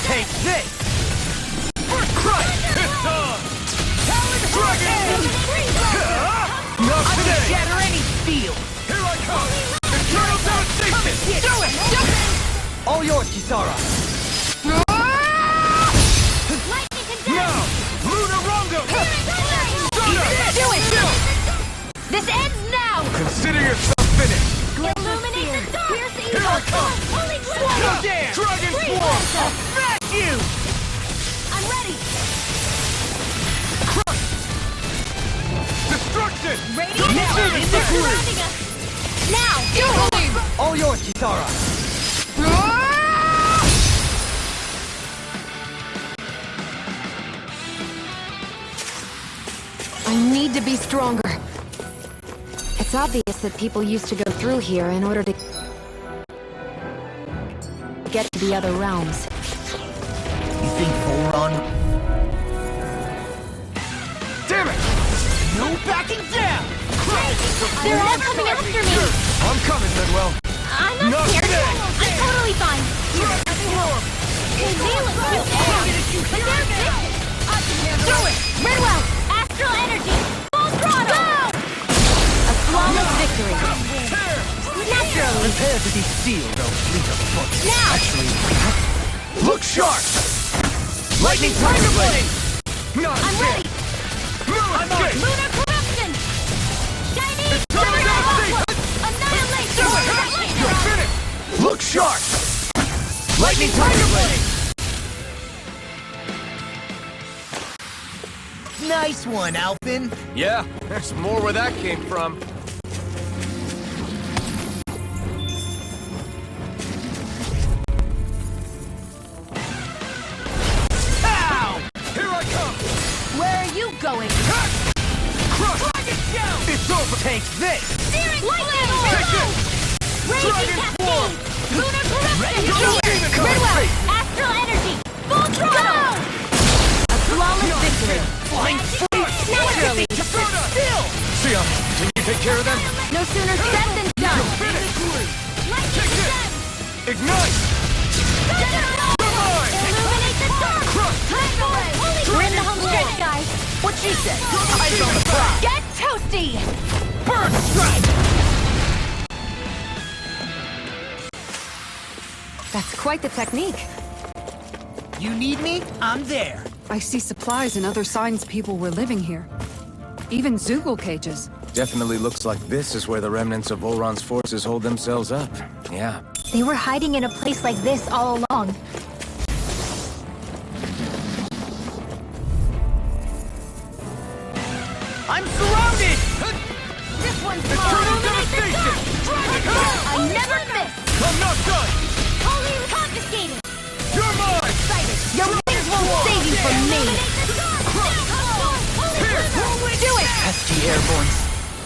Take this! First crush! It's on! Talon Dragon! Nothing! I can shatter any steel! Here I come! Eternal devastation! Do it! Do it! All yours, Kisara! Lightning condemn! Now! Lunar Rongo! Do it! This ends now! Consider yourself finished! Illuminate the dark! Pierce the Here I come! Holy Swallow dance! Dragon Swarm! I'll smash you! I'm ready! Crush! Destruction! Radiant Now! Flames are surrounding us! Now! Do it! All yours, Kisara! I need to be stronger. It's obvious that people used to go through here in order to get to the other realms. You think Volron... Damn it! No backing down! They're all coming after me! I'm coming, Midwell. I'm not scared. I'm totally fine. Dragon Swarm! They look so bad, but they're vicious. Do it! Redwell! Astral energy! Full throttle! Go! A flawless victory. Naturally. Prepare to be sealed, oh fleet of foot. Now! Actually, Look sharp! Lightning Tiger Blade! Not I'm dead. ready! I'm on! Lunar corruption! Chinese Eternal devastation! annihilation! You're finished! Look sharp! Lightning Tiger Blade! Nice one, Alpin. Yeah, there's more where that came from. Ow! Here I come! Where are you going? Crush! Dragon shell! It's over! Take this! Lightning Take Orb! this! Raging Dragon Swarm! Cascade! Lunar Corruption! Demon Gridwell! Conflict! Astral Energy! Full throttle! A flawless victory! Flying freak! Naturally! Still! Sion, can you take care of them? No sooner said than done! Finish! Lightning Take this! Descent! Ignite! Divine! Illuminate the dark! Crush! We're in the home stretch, guys! What she said? Eyes on the prize! Get toasty! Bird strike! That's quite the technique. You need me? I'm there. I see supplies and other signs people were living here. Even Zoogle cages. Definitely looks like this is where the remnants of Volron's forces hold themselves up. Yeah. They were hiding in a place like this all along. I'm surrounded! This one's Eternal mine! devastation! I never miss! I'm not done! Holy confiscated! You're mine! Your wings won't save you from me! Do it! Pesky airborne.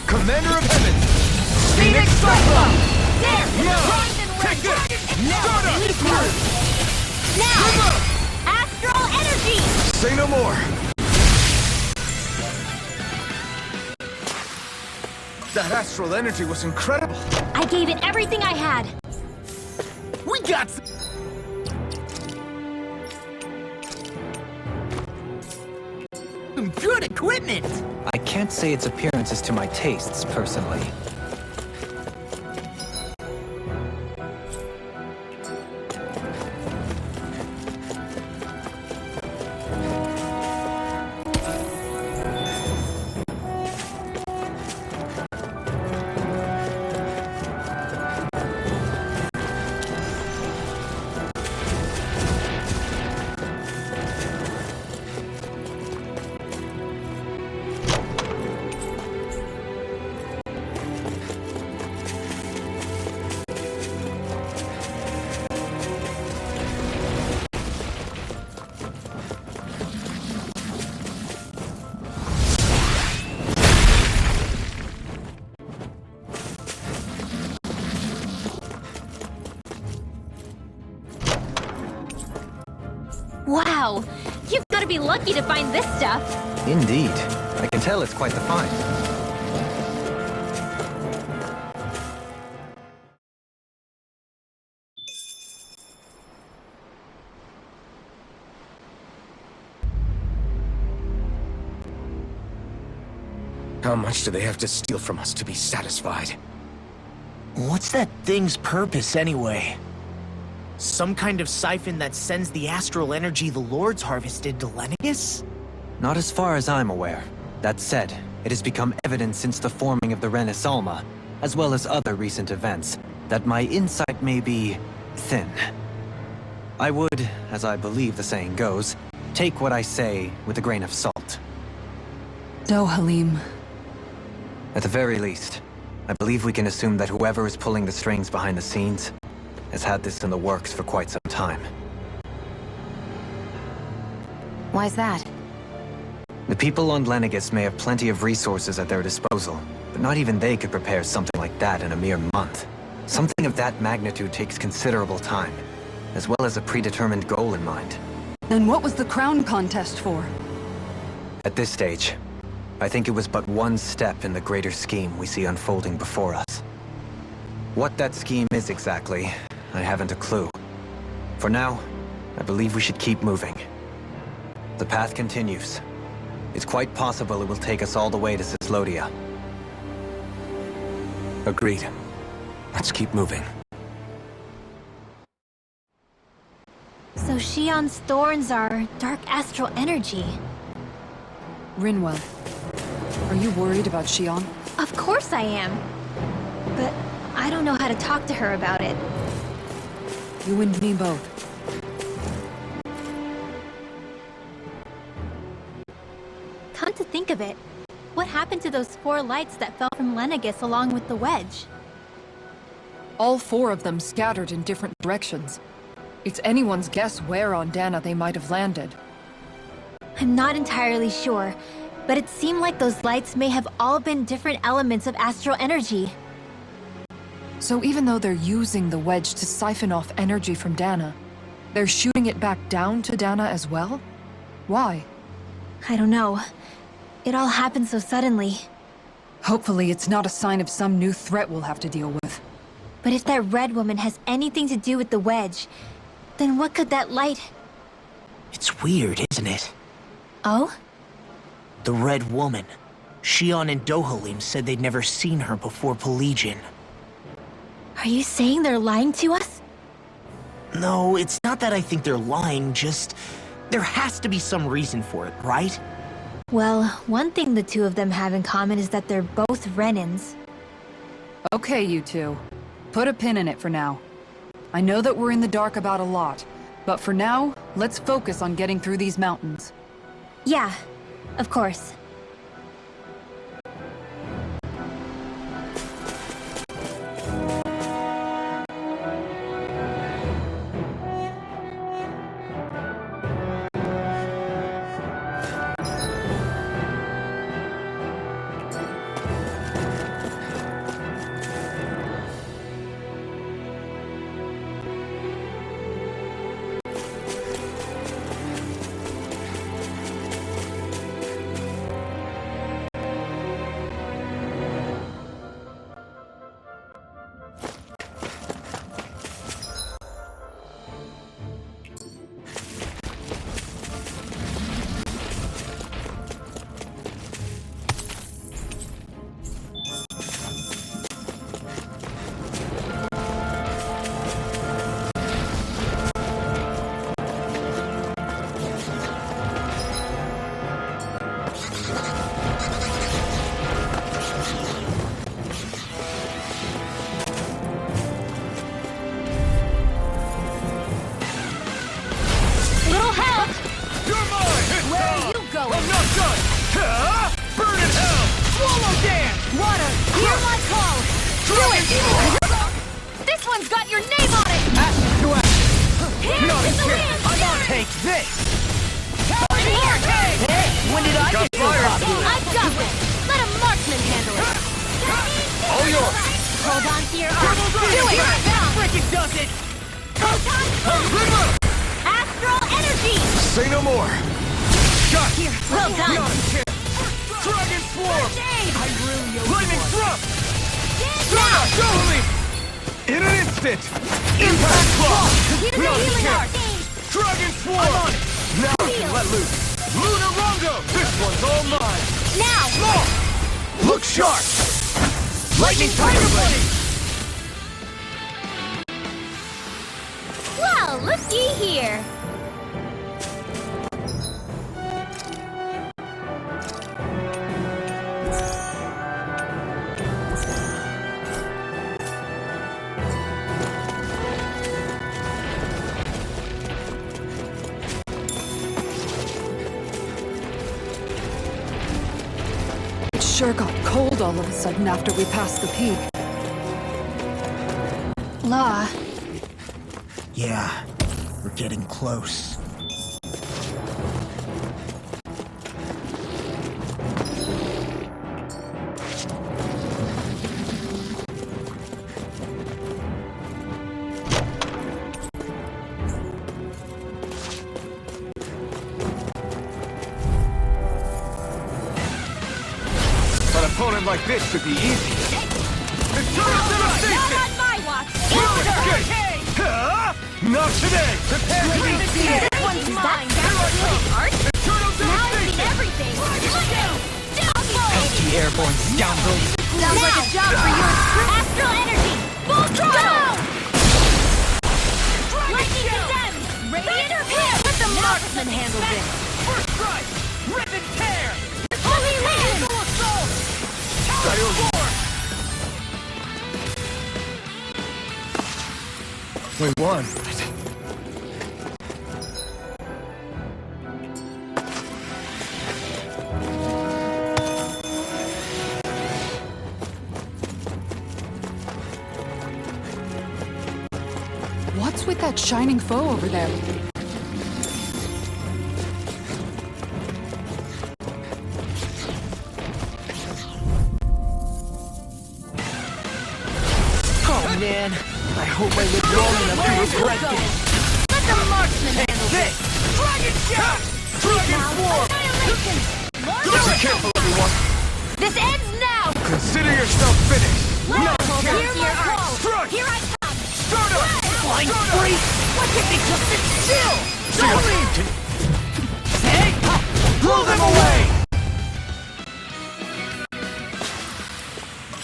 Commander of Heaven! Phoenix Cyclone! There! Now! Rise and Take win! this! Stardust! Now! Astral Energy! Say no more! That astral energy was incredible! I gave it everything I had. We got some good equipment. I can't say its appearance is to my tastes, personally. Wow, you've got to be lucky to find this stuff. Indeed. I can tell it's quite the find. How much do they have to steal from us to be satisfied? What's that thing's purpose anyway? Some kind of siphon that sends the astral energy the Lords harvested to Lennigus? Not as far as I'm aware. That said, it has become evident since the forming of the Renasalma, as well as other recent events, that my insight may be thin. I would, as I believe the saying goes, take what I say with a grain of salt. No, Halim. At the very least, I believe we can assume that whoever is pulling the strings behind the scenes has had this in the works for quite some time. Why's that? The people on Lennigus may have plenty of resources at their disposal, but not even they could prepare something like that in a mere month. Something of that magnitude takes considerable time, as well as a predetermined goal in mind. Then what was the crown contest for? At this stage, I think it was but one step in the greater scheme we see unfolding before us. What that scheme is exactly, I haven't a clue. For now, I believe we should keep moving. The path continues. It's quite possible it will take us all the way to Cislodia. Agreed. Let's keep moving. So Shion's thorns are dark astral energy. Rinwell. Are you worried about Shion? Of course I am. But I don't know how to talk to her about it. You and me both. Come to think of it, what happened to those 4 lights that fell from Lenegus along with the Wedge? All 4 of them scattered in different directions. It's anyone's guess where on Dahna they might have landed. I'm not entirely sure, but it seemed like those lights may have all been different elements of astral energy. So even though they're using the Wedge to siphon off energy from Dahna, they're shooting it back down to Dahna as well? Why? I don't know. It all happened so suddenly. Hopefully it's not a sign of some new threat we'll have to deal with. But if that red woman has anything to do with the Wedge, then what could that light... It's weird, isn't it? Oh? The Red Woman. Shion and Dohalim said they'd never seen her before Pelegion. Are you saying they're lying to us? No, it's not that I think they're lying, just... there has to be some reason for it, right? Well, one thing the 2 of them have in common is that they're both Renans. Okay, you 2. Put a pin in it for now. I know that we're in the dark about a lot, but for now, let's focus on getting through these mountains. Yeah, of course. Well, looky here. It sure got cold all of a sudden after we passed the peak. Law. Yeah, we're getting close. An opponent like this should be easy. It's not on my watch! Not today! Prepare to be defeated! This one's mine. Sweetheart. Now I see everything. Pesky airborne scoundrels! Sounds like a job for you. Astral energy. Full throttle. Lightning condemned. Radiant hit. Let the marksman handle this. First strike! Rip and tear! Holy land. Assault! Tower force! We won. at that shining foe over there. Oh man, I hope I live long enough to regret this. Let the marksman handle this! Dragon Shout! Dragon Swarm! Be careful, everyone! This ends now! Consider yourself finished! Hear my call! Strike! Here I come! Start up! Flying Start up! freak! Why can't they just sit still? Don't leave! Hey! Blow them away!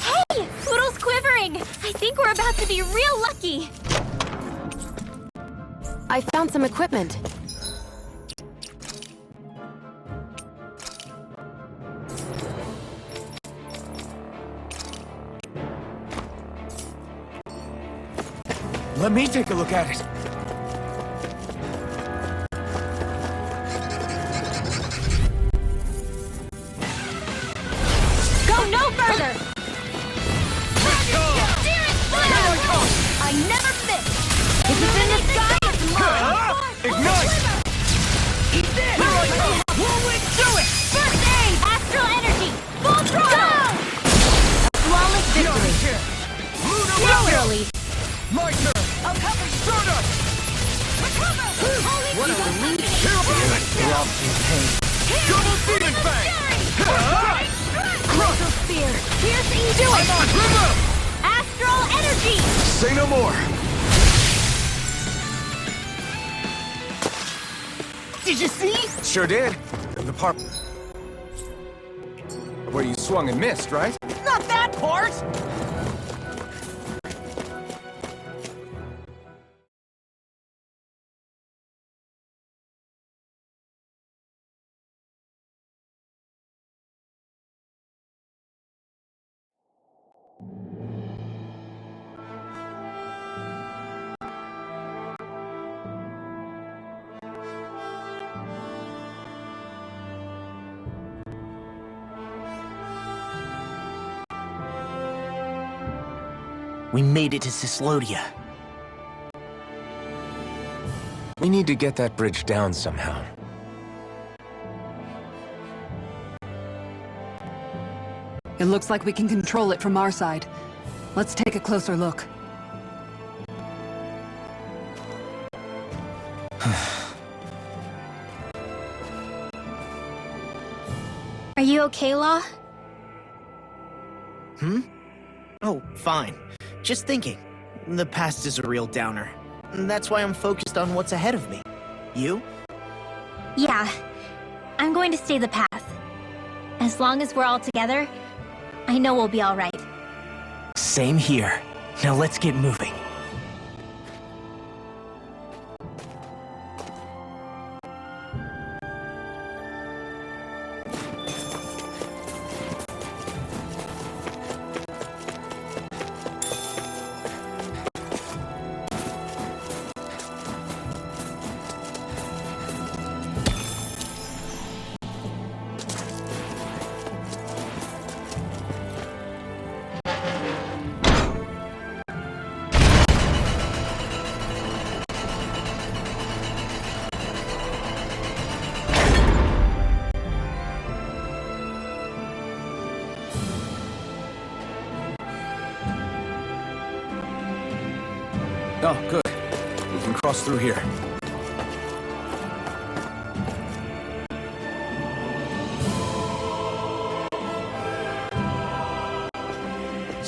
Hey! Poodle's quivering! I think we're about to be real lucky! I found some equipment. Let me take a look at it. Go no further! I never miss! If it's in the sky, it's mine! Ignite! Eat this! Whirlwind, do it! First aid! Astral energy! Full throttle! Go! Flawless victory! Lunar Slow Welcome! release! My turn! I'll cover you! Start up! What a relief! Double Demon Fang! Crystal Spear! Pierce each! Do it! On, remove! Astral energy! Say no more! Did you see? Sure did. The part where you swung and missed, right? Not that part! We made it to Cislodia. We need to get that bridge down somehow. It looks like we can control it from our side. Let's take a closer look. Are you okay, Law? Oh, fine. Just thinking. The past is a real downer. That's why I'm focused on what's ahead of me. You? Yeah. I'm going to stay the path. As long as we're all together, I know we'll be all right. Same here. Now let's get moving. Oh, good. We can cross through here.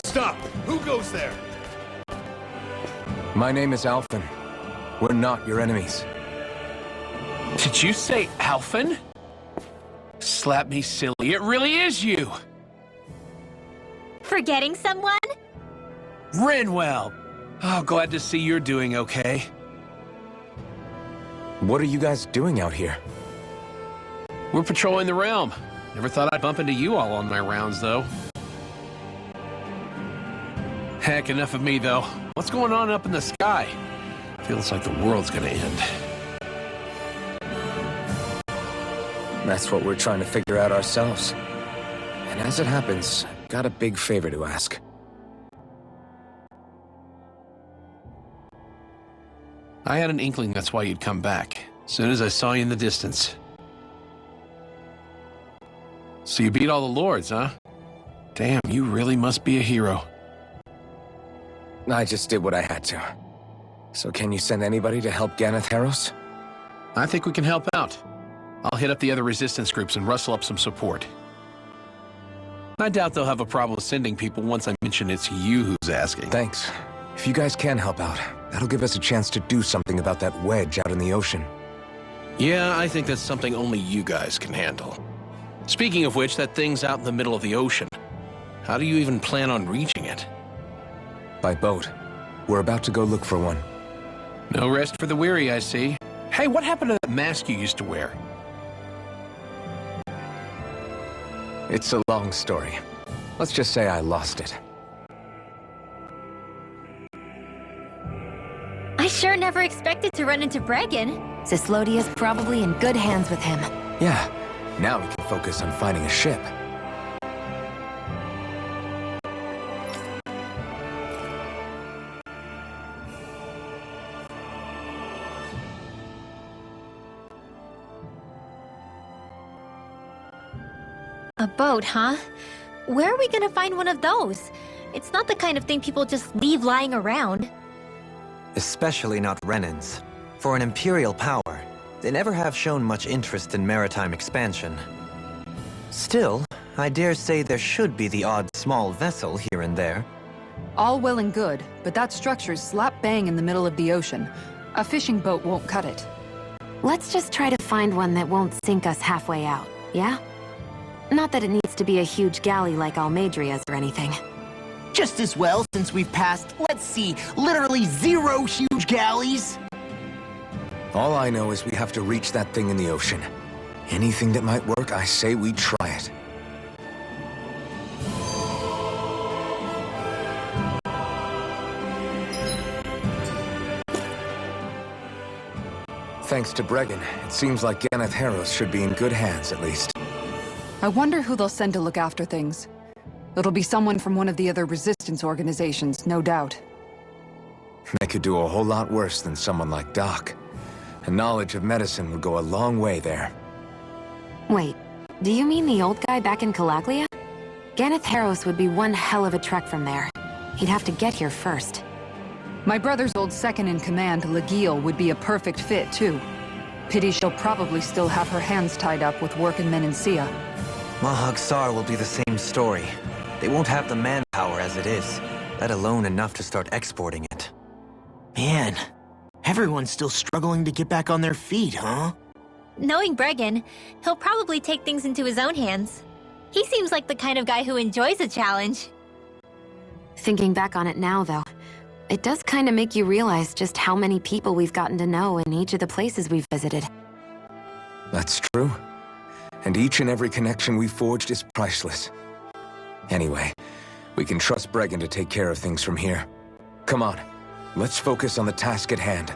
Stop! Who goes there? My name is Alphen. We're not your enemies. Did you say Alphen? Slap me silly, it really is you! Forgetting someone? Renwell! Oh, glad to see you're doing okay. What are you guys doing out here? We're patrolling the realm. Never thought I'd bump into you all on my rounds, though. Heck, enough of me, though. What's going on up in the sky? Feels like the world's gonna end. That's what we're trying to figure out ourselves. And as it happens, I've got a big favor to ask. I had an inkling that's why you'd come back, as soon as I saw you in the distance. So you beat all the lords, huh? Damn, you really must be a hero. I just did what I had to. So can you send anybody to help Ganatheros? I think we can help out. I'll hit up the other resistance groups and rustle up some support. I doubt they'll have a problem sending people once I mention it's you who's asking. Thanks. If you guys can help out, that'll give us a chance to do something about that wedge out in the ocean. Yeah, I think that's something only you guys can handle. Speaking of which, that thing's out in the middle of the ocean. How do you even plan on reaching it? By boat. We're about to go look for one. No rest for the weary, I see. Hey, what happened to that mask you used to wear? It's a long story. Let's just say I lost it. I sure never expected to run into Bregan. Cislodia's probably in good hands with him. Yeah, now we can focus on finding a ship. A boat, huh? Where are we gonna find one of those? It's not the kind of thing people just leave lying around. Especially not Renans. For an imperial power, they never have shown much interest in maritime expansion. Still, I dare say there should be the odd small vessel here and there. All well and good, but that structure's slap bang in the middle of the ocean. A fishing boat won't cut it. Let's just try to find one that won't sink us halfway out, yeah? Not that it needs to be a huge galley like Almadria's or anything. Just as well, since we've passed, let's see, literally 0 huge galleys. All I know is we have to reach that thing in the ocean. Anything that might work, I say we try it. Thanks to Bregan, it seems like Ganatheros should be in good hands, at least. I wonder who they'll send to look after things. It'll be someone from one of the other resistance organizations, no doubt. They could do a whole lot worse than someone like Doc. A knowledge of medicine would go a long way there. Wait, do you mean the old guy back in Calaglia? Ganatheros would be one hell of a trek from there. He'd have to get here first. My brother's old second-in-command, Legil, would be a perfect fit, too. Pity she'll probably still have her hands tied up with work in Menancia. Mahag-Sar will be the same story. They won't have the manpower as it is, let alone enough to start exporting it. Man, everyone's still struggling to get back on their feet, huh? Knowing Bregan, he'll probably take things into his own hands. He seems like the kind of guy who enjoys a challenge. Thinking back on it now, though, it does kind of make you realize just how many people we've gotten to know in each of the places we've visited. That's true. And each and every connection we forged is priceless. Anyway, we can trust Bregan to take care of things from here. Come on, let's focus on the task at hand.